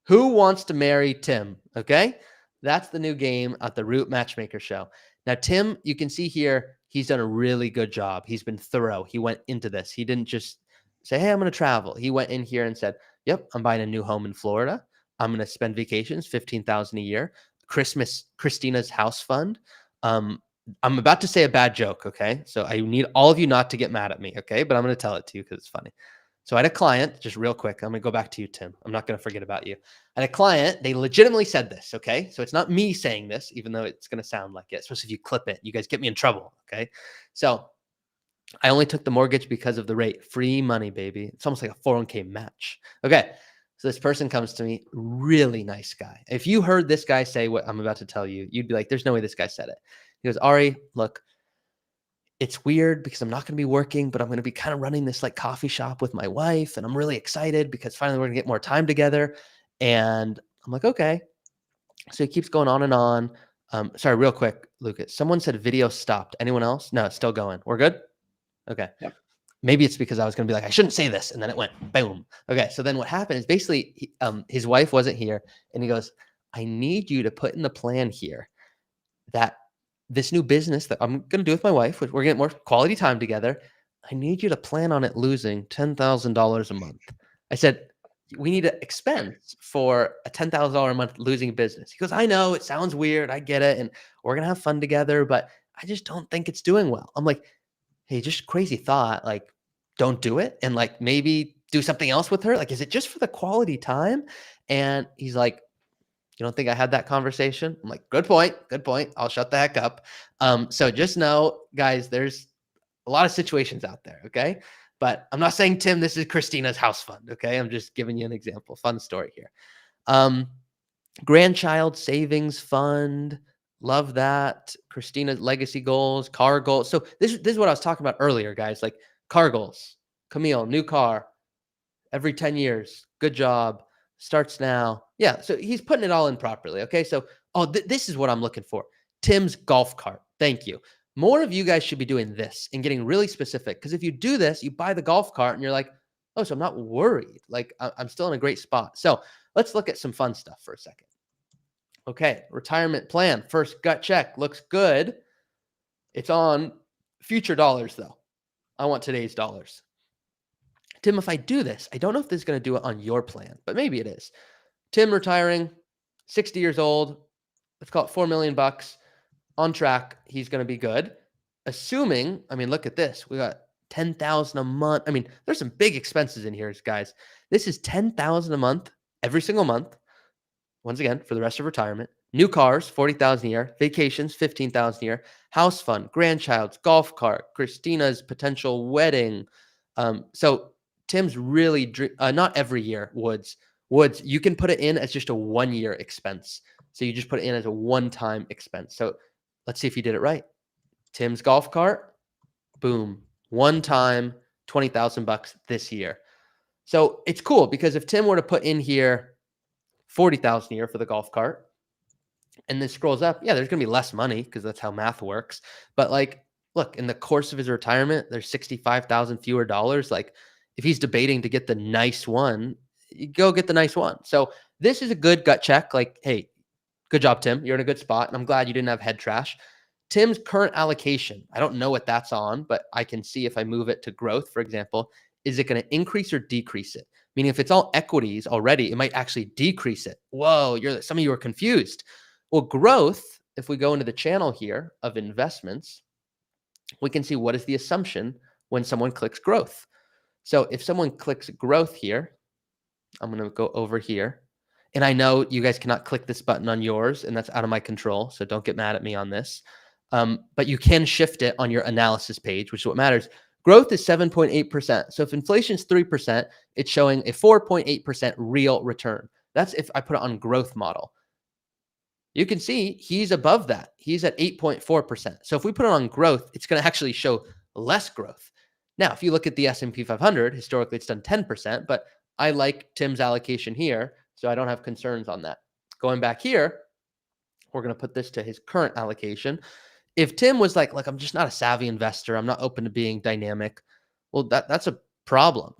Who wants to marry Tim? Okay. That's the new game at the Root Matchmaker Show. Now, Tim, you can see here, he's done a really good job. He's been thorough. He went into this. He didn't just say, hey, I'm going to travel. He went in here and said, yep, I'm buying a new home in Florida. I'm going to spend vacations, $15,000 a year. Christina's house fund. I'm about to say a bad joke, okay? So I need all of you not to get mad at me, okay? But I'm going to tell it to you because it's funny. So I had a client, just real quick. I'm going to go back to you, Tim. I'm not going to forget about you. I had a client, they legitimately said this, okay? So it's not me saying this, even though it's going to sound like it, especially if you clip it. You guys get me in trouble, okay? So I only took the mortgage because of the rate. Free money, baby. It's almost like a 401k match. Okay, so this person comes to me, really nice guy. If you heard this guy say what I'm about to tell you, you'd be like, there's no way this guy said it. He goes, Ari, look, it's weird because I'm not going to be working, but I'm going to be kind of running this like coffee shop with my wife. And I'm really excited because finally we're going to get more time together. And I'm like, okay. So he keeps going on and on. Sorry, real quick, Lucas. Someone said video stopped. Anyone else? No, it's still going. We're good? Okay. Yep. Maybe it's because I was going to be like, I shouldn't say this. And then it went boom. Okay. So then what happened is basically his wife wasn't here. And he goes, I need you to put in the plan here that this new business that I'm going to do with my wife, we're getting more quality time together. I need you to plan on it losing $10,000 a month. I said, we need an expense for a $10,000 a month losing business. He goes, I know it sounds weird. I get it. And we're going to have fun together, but I just don't think it's doing well. I'm like, hey, just crazy thought. Like, don't do it. And like, maybe do something else with her. Like, is it just for the quality time? And he's like, you don't think I had that conversation? I'm like, good point. Good point. I'll shut the heck up. So just know, guys, there's a lot of situations out there. Okay. But I'm not saying, Tim, this is Christina's house fund. Okay. I'm just giving you an example. Fun story here. Grandchild savings fund. Love that. Christina's legacy goals, car goals. So this is what I was talking about earlier, guys. Like car goals. Camille, new car every 10 years. Good job. Starts now. Yeah. So he's putting it all in properly. Okay. So, this is what I'm looking for. Tim's golf cart. Thank you. More of you guys should be doing this and getting really specific. Because if you do this, you buy the golf cart and you're like, oh, so I'm not worried. Like I'm still in a great spot. So let's look at some fun stuff for a second. Okay. Retirement plan. First gut check. Looks good. It's on future dollars though. I want today's dollars. Tim, if I do this, I don't know if this is going to do it on your plan, but maybe it is. Tim retiring, 60 years old. Let's call it $4 million on track. He's going to be good. Assuming, I mean, look at this. We got $10,000 a month. I mean, there's some big expenses in here, guys. This is $10,000 a month, every single month. Once again, for the rest of retirement. New cars, $40,000 a year. Vacations, $15,000 a year. House fund, grandchild's, golf cart, Christina's potential wedding. So Tim's really, not every year, Woods, you can put it in as just a 1-year expense. So you just put it in as a one-time expense. So let's see if you did it right. Tim's golf cart, boom, one time, $20,000 this year. So it's cool because if Tim were to put in here $40,000 a year for the golf cart, and then scrolls up, yeah, there's going to be less money because that's how math works. But like, look, in the course of his retirement, there's 65,000 fewer dollars. Like, if he's debating to get the nice one, you go get the nice one. So this is a good gut check. Like, hey, good job, Tim. You're in a good spot. And I'm glad you didn't have head trash. Tim's current allocation, I don't know what that's on, but I can see if I move it to growth, for example, is it going to increase or decrease it? Meaning if it's all equities already, it might actually decrease it. Whoa, some of you are confused. Well, growth, if we go into the channel here of investments, we can see what is the assumption when someone clicks growth. So if someone clicks growth here, I'm going to go over here. And I know you guys cannot click this button on yours, and that's out of my control. So don't get mad at me on this. But you can shift it on your analysis page, which is what matters. Growth is 7.8%. So if inflation is 3%, it's showing a 4.8% real return. That's if I put it on growth model. You can see he's above that. He's at 8.4%. So if we put it on growth, it's going to actually show less growth. Now, if you look at the S&P 500, historically it's done 10%, but I like Tim's allocation here, so I don't have concerns on that. Going back here, we're going to put this to his current allocation. If Tim was like, I'm just not a savvy investor, I'm not open to being dynamic, well, that's a problem.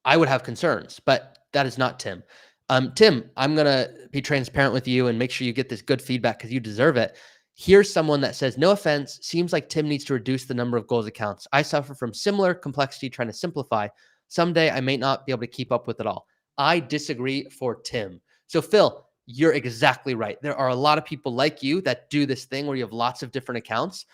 I would have concerns, but that is not Tim. Tim, I'm going to be transparent with you and make sure you get this good feedback because you deserve it. Here's someone that says, no offense, seems like Tim needs to reduce the number of goals accounts. I suffer from similar complexity trying to simplify. Someday I may not be able to keep up with it all. I disagree for Tim. So Phil, you're exactly right. There are a lot of people like you that do this thing where you have lots of different accounts.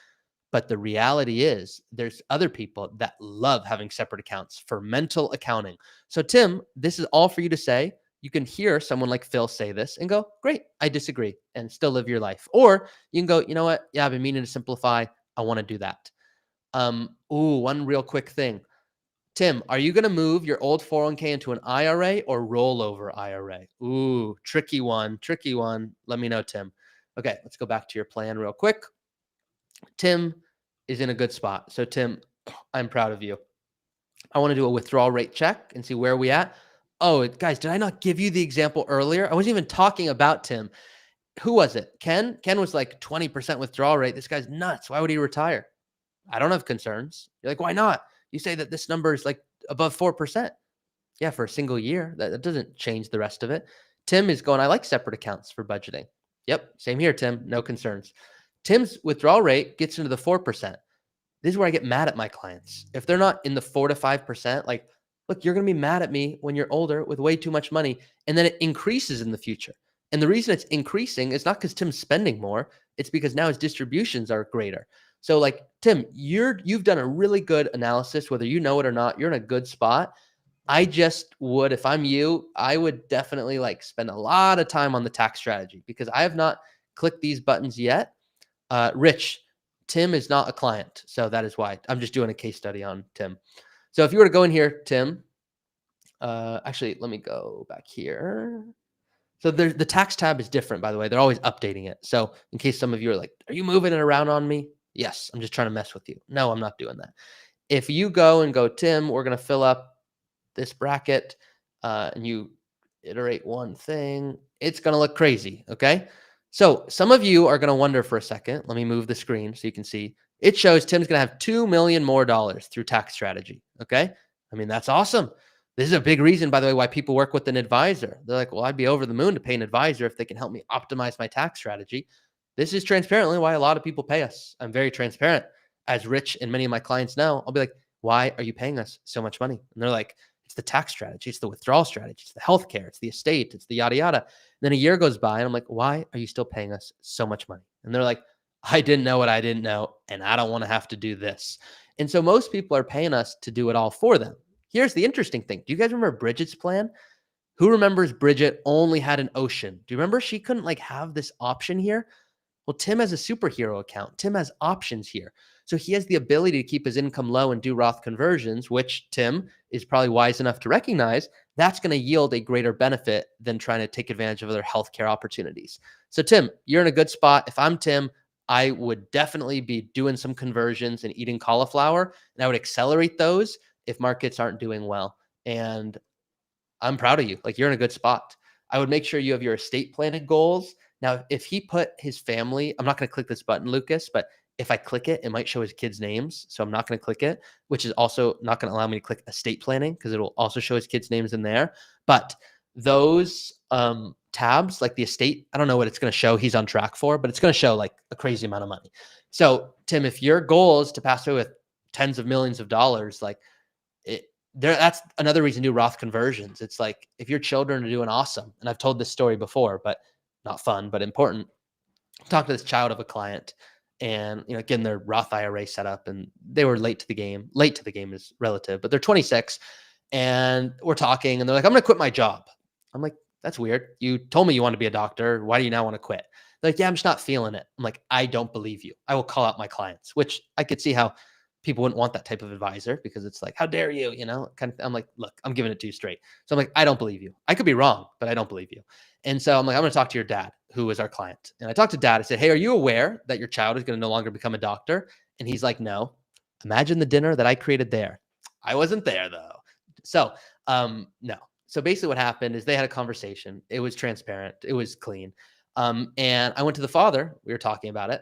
But the reality is there's other people that love having separate accounts for mental accounting. So Tim, this is all for you to say. You can hear someone like Phil say this and go, great, I disagree, and still live your life. Or you can go, you know what? Yeah, I've been meaning to simplify. I want to do that. One real quick thing. Tim, are you going to move your old 401k into an IRA or rollover IRA? Ooh, tricky one. Let me know, Tim. Okay, let's go back to your plan real quick. Tim is in a good spot. So Tim, I'm proud of you. I want to do a withdrawal rate check and see where we at. Oh, guys, did I not give you the example earlier? I wasn't even talking about Tim. Who was it? Ken? Ken was like 20% withdrawal rate. This guy's nuts. Why would he retire? I don't have concerns. You're like, why not? You say that this number is like above 4%. Yeah, for a single year. That doesn't change the rest of it. Tim is going, I like separate accounts for budgeting. Yep, same here, Tim. No concerns. Tim's withdrawal rate gets into the 4%. This is where I get mad at my clients. If they're not in the 4 to 5%, like, look, you're going to be mad at me when you're older with way too much money. And then it increases in the future. And the reason it's increasing is not because Tim's spending more. It's because now his distributions are greater. So like, Tim, you've done a really good analysis, whether you know it or not, you're in a good spot. I just would, if I'm you, I would definitely like spend a lot of time on the tax strategy because I have not clicked these buttons yet. Rich, Tim is not a client. So that is why I'm just doing a case study on Tim. So if you were to go in here, Tim, actually, let me go back here. So the tax tab is different, by the way. They're always updating it. So in case some of you are like, are you moving it around on me? Yes, I'm just trying to mess with you. No, I'm not doing that. If you go and go, Tim, we're going to fill up this bracket and you iterate one thing, it's going to look crazy. Okay. So some of you are going to wonder for a second. Let me move the screen so you can see. It shows Tim's going to have $2 million more through tax strategy. Okay. I mean, that's awesome. This is a big reason, by the way, why people work with an advisor. They're like, well, I'd be over the moon to pay an advisor if they can help me optimize my tax strategy. This is transparently why a lot of people pay us. I'm very transparent. As Rich and many of my clients know, I'll be like, why are you paying us so much money? And they're like, it's the tax strategy. It's the withdrawal strategy. It's the healthcare. It's the estate. It's the yada, yada. And then a year goes by and I'm like, why are you still paying us so much money? And they're like, I didn't know what I didn't know. And I don't want to have to do this. And so most people are paying us to do it all for them. Here's the interesting thing. Do you guys remember Bridget's plan? Who remembers Bridget only had an ocean? Do you remember she couldn't like have this option here? Well, Tim has a superhero account. Tim has options here. So he has the ability to keep his income low and do Roth conversions, which Tim is probably wise enough to recognize. That's going to yield a greater benefit than trying to take advantage of other healthcare opportunities. So Tim, you're in a good spot. If I'm Tim, I would definitely be doing some conversions and eating cauliflower, and I would accelerate those if markets aren't doing well. And I'm proud of you. Like, you're in a good spot. I would make sure you have your estate planning goals Now, if he put his family, I'm not going to click this button, Lucas, but if I click it, it might show his kids' names. So I'm not going to click it, which is also not going to allow me to click estate planning because it'll also show his kids' names in there. But those tabs, like the estate, I don't know what it's going to show he's on track for, but it's going to show like a crazy amount of money. So Tim, if your goal is to pass away with tens of millions of dollars, like that's another reason to do Roth conversions. It's like if your children are doing awesome, and I've told this story before, but not fun, but important. Talk to this child of a client and, getting their Roth IRA set up, and they were late to the game. Late to the game is relative, but they're 26 and we're talking and they're like, I'm going to quit my job. I'm like, that's weird. You told me you want to be a doctor. Why do you now want to quit? They're like, yeah, I'm just not feeling it. I'm like, I don't believe you. I will call out my clients, which I could see how people wouldn't want that type of advisor because it's like, how dare you, kind of, I'm like, look, I'm giving it to you straight. So I'm like, I don't believe you. I could be wrong, but I don't believe you. And so I'm like, I'm going to talk to your dad, who is our client. And I talked to dad. I said, hey, are you aware that your child is going to no longer become a doctor? And he's like, no. Imagine the dinner that I created there. I wasn't there though. So, no. So basically what happened is they had a conversation. It was transparent. It was clean. And I went to the father. We were talking about it.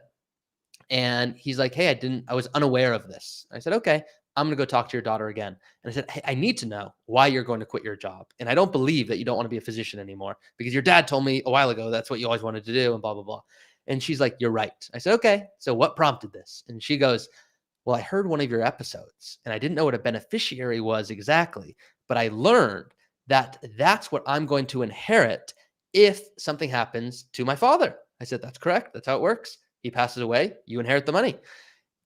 And he's like, hey, I was unaware of this. I said, okay, I'm going to go talk to your daughter again. And I said, hey, I need to know why you're going to quit your job. And I don't believe that you don't want to be a physician anymore because your dad told me a while ago that's what you always wanted to do and blah, blah, blah. And she's like, you're right. I said, okay, so what prompted this? And she goes, well, I heard one of your episodes and I didn't know what a beneficiary was exactly, but I learned that that's what I'm going to inherit if something happens to my father. I said, that's correct. That's how it works. He passes away, you inherit the money.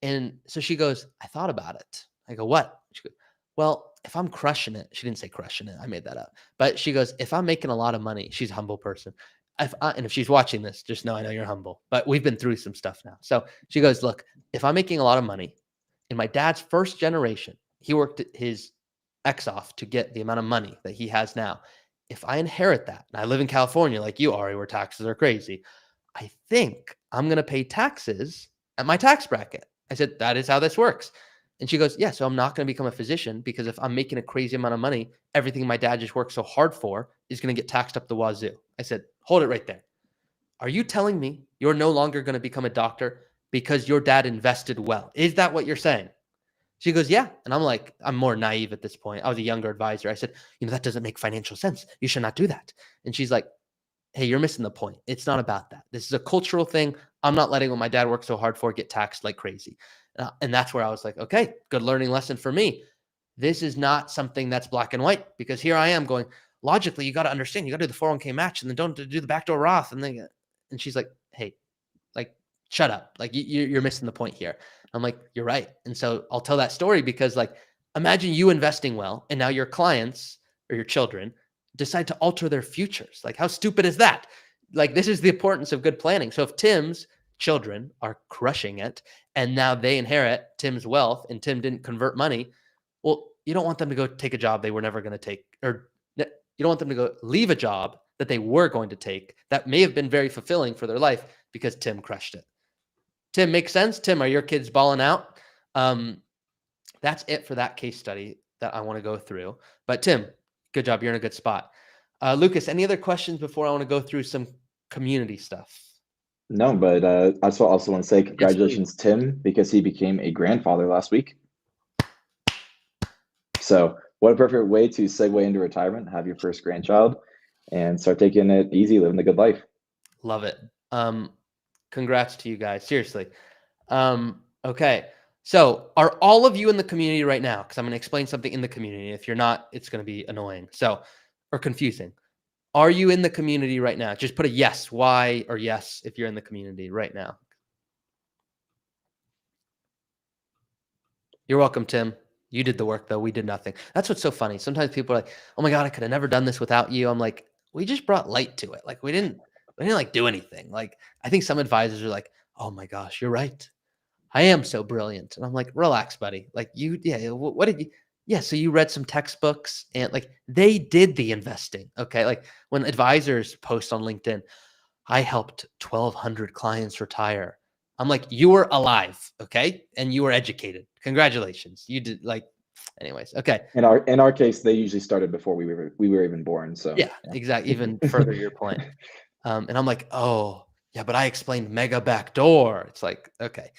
And so she goes, I thought about it. I go, what? She goes, well, if I'm crushing it, she didn't say crushing it. I made that up. But she goes, if I'm making a lot of money, she's a humble person. And if she's watching this, just know I know you're humble. But we've been through some stuff now. So she goes, look, if I'm making a lot of money, in my dad's first generation, he worked his X off to get the amount of money that he has now. If I inherit that, and I live in California like you, Ari, where taxes are crazy, I think I'm going to pay taxes at my tax bracket. I said, that is how this works. And she goes, yeah, so I'm not going to become a physician because if I'm making a crazy amount of money, everything my dad just worked so hard for is going to get taxed up the wazoo. I said, hold it right there. Are you telling me you're no longer going to become a doctor because your dad invested well? Is that what you're saying? She goes, yeah. And I'm like, I'm more naive at this point. I was a younger advisor. I said, that doesn't make financial sense. You should not do that. And she's like, hey, you're missing the point. It's not about that. This is a cultural thing. I'm not letting what my dad worked so hard for get taxed like crazy. And that's where I was like, okay, good learning lesson for me. This is not something that's black and white because here I am going, logically, you got to understand, you got to do the 401k match and then don't do the backdoor Roth. And she's like, hey, like, shut up. Like you're missing the point here. I'm like, you're right. And so I'll tell that story because like, imagine you investing well and now your clients or your children decide to alter their futures. Like how stupid is that? Like this is the importance of good planning. So if Tim's children are crushing it and now they inherit Tim's wealth and Tim didn't convert money, well, you don't want them to go take a job they were never going to take, or you don't want them to go leave a job that they were going to take that may have been very fulfilling for their life because Tim crushed it. Tim, makes sense? Tim, are your kids balling out? That's it for that case study that I want to go through. But Tim, good job. You're in a good spot. Lucas, any other questions before I want to go through some community stuff? No, but I also want to say congratulations, Tim, because he became a grandfather last week. So what a perfect way to segue into retirement, have your first grandchild, and start taking it easy, living the good life. Love it. Congrats to you guys. Seriously. Okay. So are all of you in the community right now? Because I'm going to explain something in the community. If you're not, it's going to be annoying. Or confusing. Are you in the community right now? Just put a yes, why, or yes if you're in the community right now. You're welcome, Tim. You did the work, though. We did nothing. That's what's so funny. Sometimes people are like, oh my God, I could have never done this without you. I'm like, we just brought light to it. Like we didn't like do anything. Like I think some advisors are like, oh my gosh, you're right. I am so brilliant. And I'm like, relax, buddy. Like what did you? Yeah. So you read some textbooks and like they did the investing. Okay. Like when advisors post on LinkedIn, I helped 1,200 clients retire. I'm like, you were alive. Okay. And you were educated. Congratulations. You did anyways. Okay. In our case, they usually started before we were even born. So yeah. Exactly. Even further your point. And I'm like, oh, yeah, but I explained mega backdoor. It's like, okay.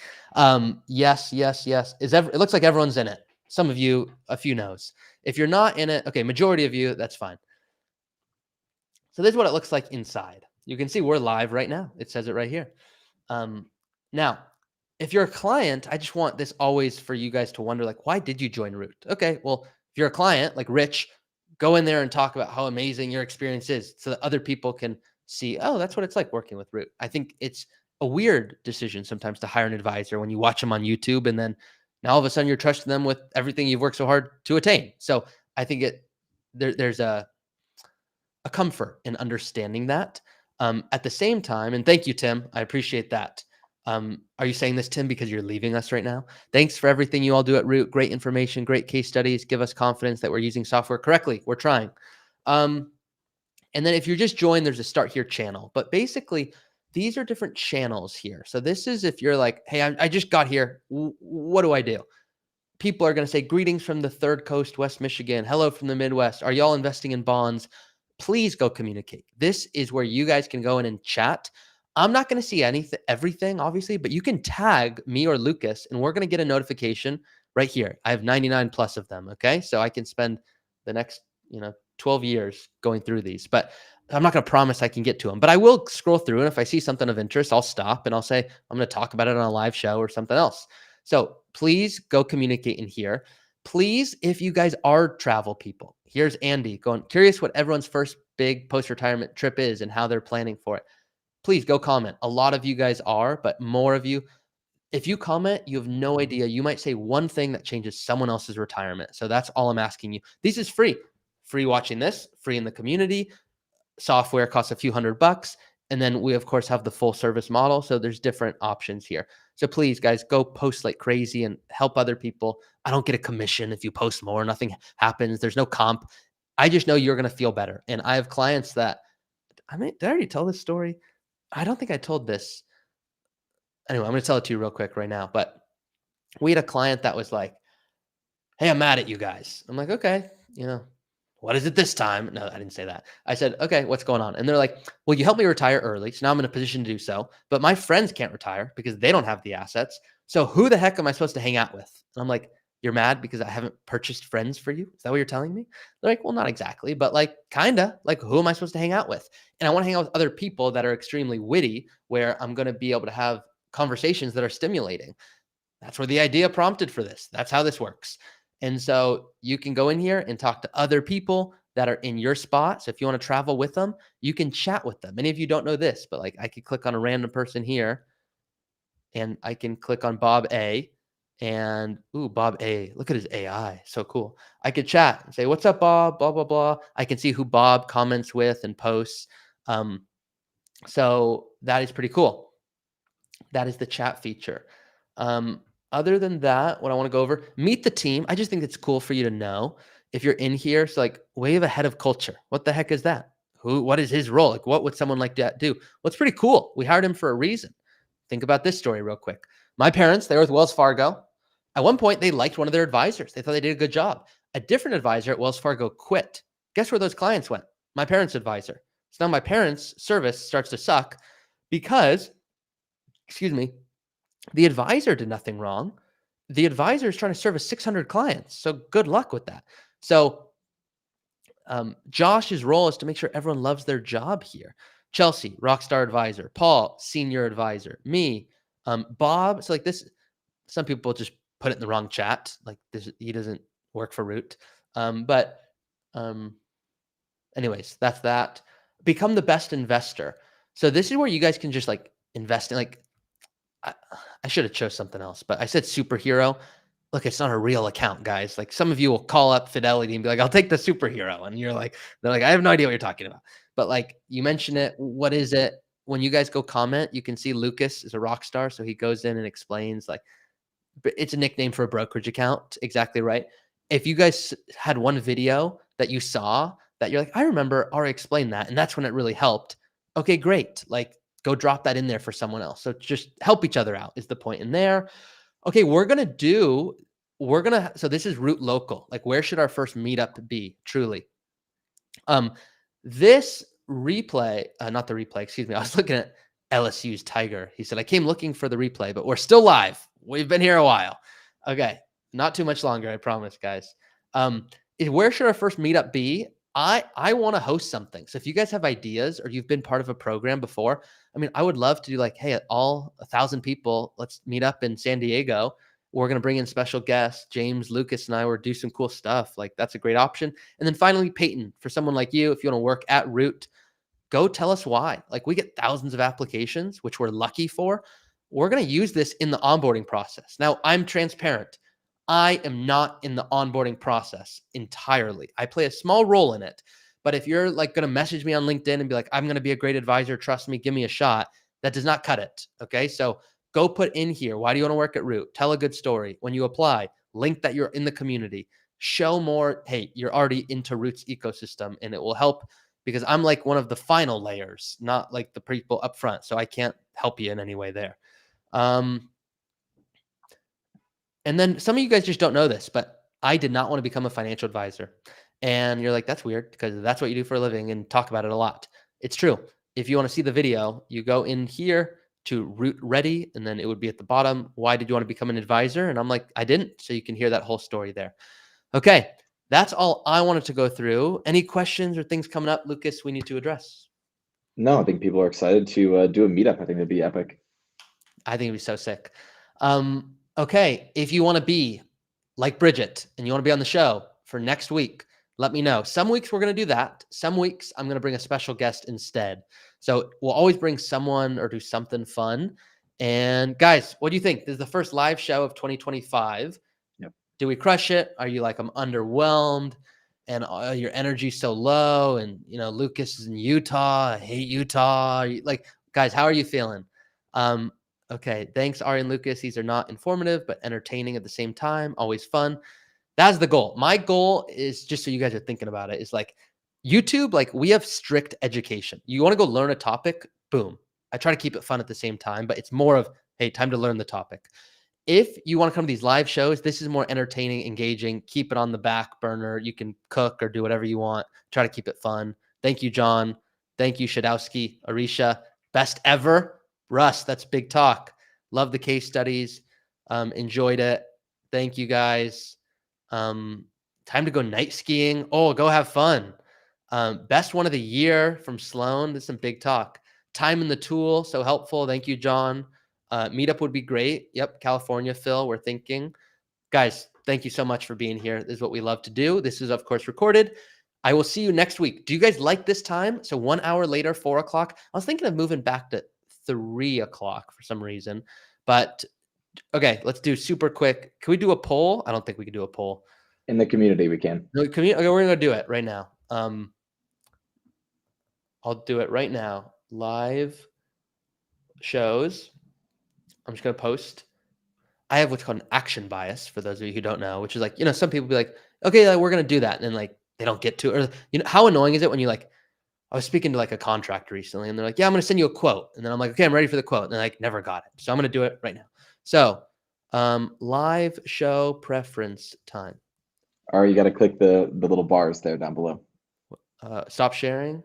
Yes. It looks like everyone's in it. Some of you, a few no's. If you're not in it, okay, majority of you, that's fine. So this is what it looks like inside. You can see we're live right now. It says it right here. Now, if you're a client, I just want this always for you guys to wonder, like, why did you join Root? Okay, well, if you're a client, like Rich, go in there and talk about how amazing your experience is so that other people can see, oh, that's what it's like working with Root. I think it's a weird decision sometimes to hire an advisor when you watch them on YouTube and then now all of a sudden you're trusting them with everything you've worked so hard to attain. So I think there's a comfort in understanding that. At the same time, and thank you, Tim, I appreciate that. Are you saying this, Tim, because you're leaving us right now? Thanks for everything you all do at Root. Great information, great case studies. Give us confidence that we're using software correctly. We're trying. And then if you just joined, there's a start here channel. But basically, these are different channels here. So this is if you're like, hey, I just got here. What do I do? People are going to say, greetings from the Third Coast, West Michigan. Hello from the Midwest. Are y'all investing in bonds? Please go communicate. This is where you guys can go in and chat. I'm not going to see everything, obviously, but you can tag me or Lucas, and we're going to get a notification right here. I have 99 plus of them. Okay. So I can spend the next, 12 years going through these, but I'm not going to promise I can get to them, but I will scroll through. And if I see something of interest, I'll stop and I'll say, I'm going to talk about it on a live show or something else. So please go communicate in here. Please, if you guys are travel people, here's Andy going, curious what everyone's first big post-retirement trip is and how they're planning for it. Please go comment. A lot of you guys are, but more of you, if you comment, you have no idea. You might say one thing that changes someone else's retirement. So that's all I'm asking you. This is free. Free watching this, free in the community. Software costs a few $100. And then we, of course, have the full service model. So there's different options here. So please, guys, go post like crazy and help other people. I don't get a commission if you post more. Nothing happens. There's no comp. I just know you're going to feel better. And I have clients that, did I already tell this story? I don't think I told this. Anyway, I'm going to tell it to you real quick right now. But we had a client that was like, hey, I'm mad at you guys. I'm like, okay, what is it this time? No, I didn't say that. I said, okay, what's going on? And they're like, well, you helped me retire early. So now I'm in a position to do so. But my friends can't retire because they don't have the assets. So who the heck am I supposed to hang out with? And I'm like, you're mad because I haven't purchased friends for you? Is that what you're telling me? They're like, well, not exactly, but like kind of like who am I supposed to hang out with? And I want to hang out with other people that are extremely witty where I'm going to be able to have conversations that are stimulating. That's where the idea prompted for this. That's how this works. And so you can go in here and talk to other people that are in your spot. So if you want to travel with them, you can chat with them. Many of you don't know this, but like I could click on a random person here and I can click on Bob A and Bob A, look at his AI. So cool. I could chat and say, what's up, Bob, blah, blah, blah. I can see who Bob comments with and posts. So that is pretty cool. That is the chat feature. Other than that, what I want to go over, meet the team. I just think it's cool for you to know if you're in here. So like we have a head of culture. What the heck is that? What is his role? Like what would someone like that do? Well, it's pretty cool. We hired him for a reason. Think about this story real quick. My parents, they were with Wells Fargo. At one point, they liked one of their advisors. They thought they did a good job. A different advisor at Wells Fargo quit. Guess where those clients went? My parents' advisor. So now my parents' service starts to suck because, the advisor did nothing wrong. The advisor is trying to service 600 clients. So good luck with that. So Josh's role is to make sure everyone loves their job here. Chelsea, rockstar advisor. Paul, senior advisor. Me, Bob. So like this, some people just put it in the wrong chat. Like this, he doesn't work for Root. Anyways, that's that. Become the best investor. So this is where you guys can just like invest in like, I should have chose something else, but I said superhero. Look, it's not a real account, guys. Like some of you will call up Fidelity and be like, I'll take the superhero. And they're like, I have no idea what you're talking about. But like you mention it, what is it? When you guys go comment, you can see Lucas is a rock star. So he goes in and explains like, it's a nickname for a brokerage account. Exactly right. If you guys had one video that you saw that you're like, I remember Ari explained that. And that's when it really helped. Okay, great. Like, go drop that in there for someone else. So just help each other out is the point in there. Okay, so this is Root Local. Like where should our first meetup be truly? This replay, not the replay, excuse me. I was looking at LSU's Tiger. He said, I came looking for the replay, but we're still live. We've been here a while. Okay. Not too much longer, I promise, guys. Where should our first meetup be? I want to host something. So if you guys have ideas or you've been part of a program before, I mean, I would love to do like, hey, all 1,000 people, let's meet up in San Diego. We're going to bring in special guests. James, Lucas, and I will do some cool stuff. Like, that's a great option. And then finally, Peyton, for someone like you, if you want to work at Root, go tell us why. Like, we get thousands of applications, which we're lucky for. We're going to use this in the onboarding process. Now, I'm transparent. I am not in the onboarding process entirely. I play a small role in it. But if you're like going to message me on LinkedIn and be like, I'm going to be a great advisor, trust me, give me a shot, that does not cut it. Okay. So go put in here, why do you want to work at Root? Tell a good story. When you apply, link that you're in the community. Show more, hey, you're already into Root's ecosystem, and it will help because I'm like one of the final layers, not like the people up front. So I can't help you in any way there. And then some of you guys just don't know this, but I did not want to become a financial advisor. And you're like, that's weird because that's what you do for a living and talk about it a lot. It's true. If you want to see the video, you go in here to Root Ready, and then it would be at the bottom. Why did you want to become an advisor? And I'm like, I didn't. So you can hear that whole story there. Okay. That's all I wanted to go through. Any questions or things coming up, Lucas, we need to address? No, I think people are excited to do a meetup. I think it'd be epic. I think it'd be so sick. Okay, if you want to be like Bridget and you want to be on the show for next week, let me know. Some weeks we're going to do that. Some weeks I'm going to bring a special guest instead. So we'll always bring someone or do something fun. And guys, what do you think? This is the first live show of 2025. Yep. Do we crush it? Are you like, I'm underwhelmed and your energy's so low? And, you know, Lucas is in Utah. I hate Utah. Like, guys, how are you feeling? Okay, thanks, Ari and Lucas. These are not informative, but entertaining at the same time. Always fun. That's the goal. My goal is, just so you guys are thinking about it, is like YouTube, like we have strict education. You want to go learn a topic, boom. I try to keep it fun at the same time, but it's more of, hey, time to learn the topic. If you want to come to these live shows, this is more entertaining, engaging. Keep it on the back burner. You can cook or do whatever you want. Try to keep it fun. Thank you, John. Thank you, Shadowski, Arisha. Best ever. Russ, that's big talk. Love the case studies. Enjoyed it. Thank you, guys. Time to go night skiing. Oh, go have fun. Best one of the year from Sloan. This is some big talk. Time in the tool. So helpful. Thank you, John. Meetup would be great. Yep. California, Phil, we're thinking. Guys, thank you so much for being here. This is what we love to do. This is, of course, recorded. I will see you next week. Do you guys like this time? So 1 hour later, 4 o'clock. I was thinking of moving back to 3 o'clock for some reason, but okay, let's do super quick. Can we do a poll? I don't think we can do a poll in the community. We can. No, okay, we're gonna do it right now. I'll do it right now. Live shows. I'm just gonna post. I have what's called an action bias for those of you who don't know, which is like, you know, some people be like, okay, we're gonna do that, and then like they don't get to it. Or, you know, how annoying is it when you like, I was speaking to like a contract recently and they're like, yeah, I'm going to send you a quote. And then I'm like, okay, I'm ready for the quote. And they're like, never got it. So I'm going to do it right now. So live show preference time. Or you got to click the little bars there down below. Stop sharing.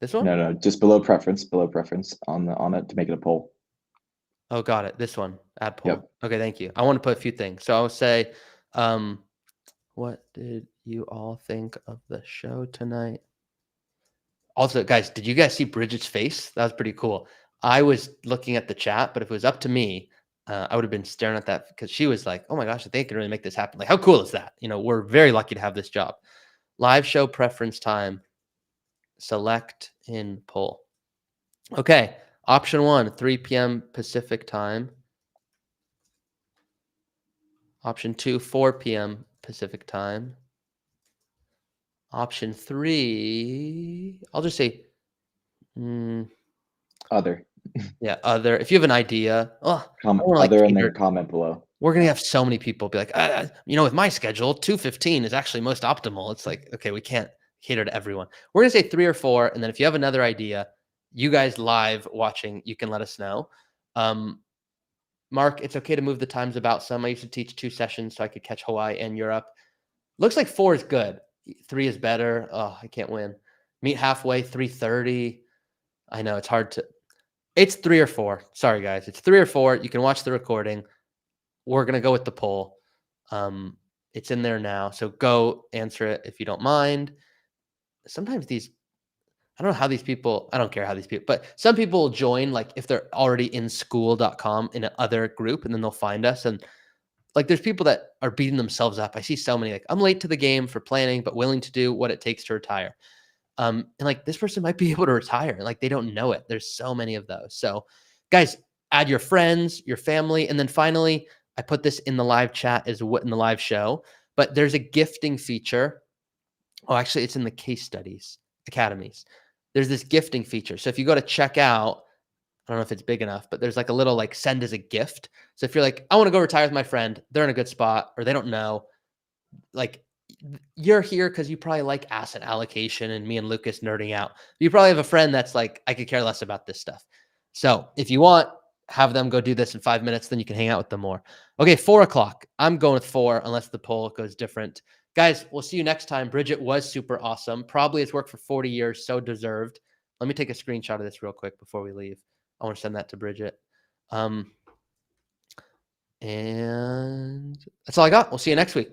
This one? No, just below preference on it to make it a poll. Oh, got it. This one, add poll. Yep. Okay, thank you. I want to put a few things. So I'll say, what did you all think of the show tonight? Also, guys, did you guys see Bridget's face? That was pretty cool. I was looking at the chat, but if it was up to me, I would have been staring at that because she was like, oh my gosh, I think I can really make this happen. Like, how cool is that? You know, we're very lucky to have this job. Live show preference time. Select in poll. Okay. Option 1, 3 p.m. Pacific time. Option 2, 4 p.m. Pacific time. Option 3, I'll just say other. Yeah, other. If you have an idea, other, and then comment below. We're gonna have so many people be like, you know, with my schedule, 2:15 is actually most optimal. It's like, okay, we can't cater to everyone. We're gonna say 3 or 4, and then if you have another idea, you guys live watching, you can let us know. Mark, it's okay to move the times about some. I used to teach 2 sessions so I could catch Hawaii and Europe. Looks like 4 is good. 3 is better. Oh, I can't win. Meet halfway, 3:30. I know it's hard to. It's 3 or 4. Sorry, guys. It's 3 or 4. You can watch the recording. We're going to go with the poll. It's in there now. So go answer it if you don't mind. Sometimes I don't know how these people, I don't care how these people, but some people will join, like if they're already in school.com in another group, and then they'll find us. And like, there's people that are beating themselves up. I see so many, like, I'm late to the game for planning, but willing to do what it takes to retire. And like, this person might be able to retire. Like, they don't know it. There's so many of those. So guys, add your friends, your family. And then finally, I put this in the live chat as what in the live show, but there's a gifting feature. Oh, actually it's in the case studies academies. There's this gifting feature. So if you go to checkout, I don't know if it's big enough, but there's like a little like send as a gift. So if you're like, I want to go retire with my friend, they're in a good spot, or they don't know, like, you're here because you probably like asset allocation and me and Lucas nerding out. You probably have a friend that's like, I could care less about this stuff. So if you want, have them go do this in 5 minutes, then you can hang out with them more. Okay, 4 o'clock. I'm going with 4 unless the poll goes different. Guys, we'll see you next time. Bridget was super awesome. Probably has worked for 40 years, so deserved. Let me take a screenshot of this real quick before we leave. I want to send that to Bridget. And that's all I got. We'll see you next week.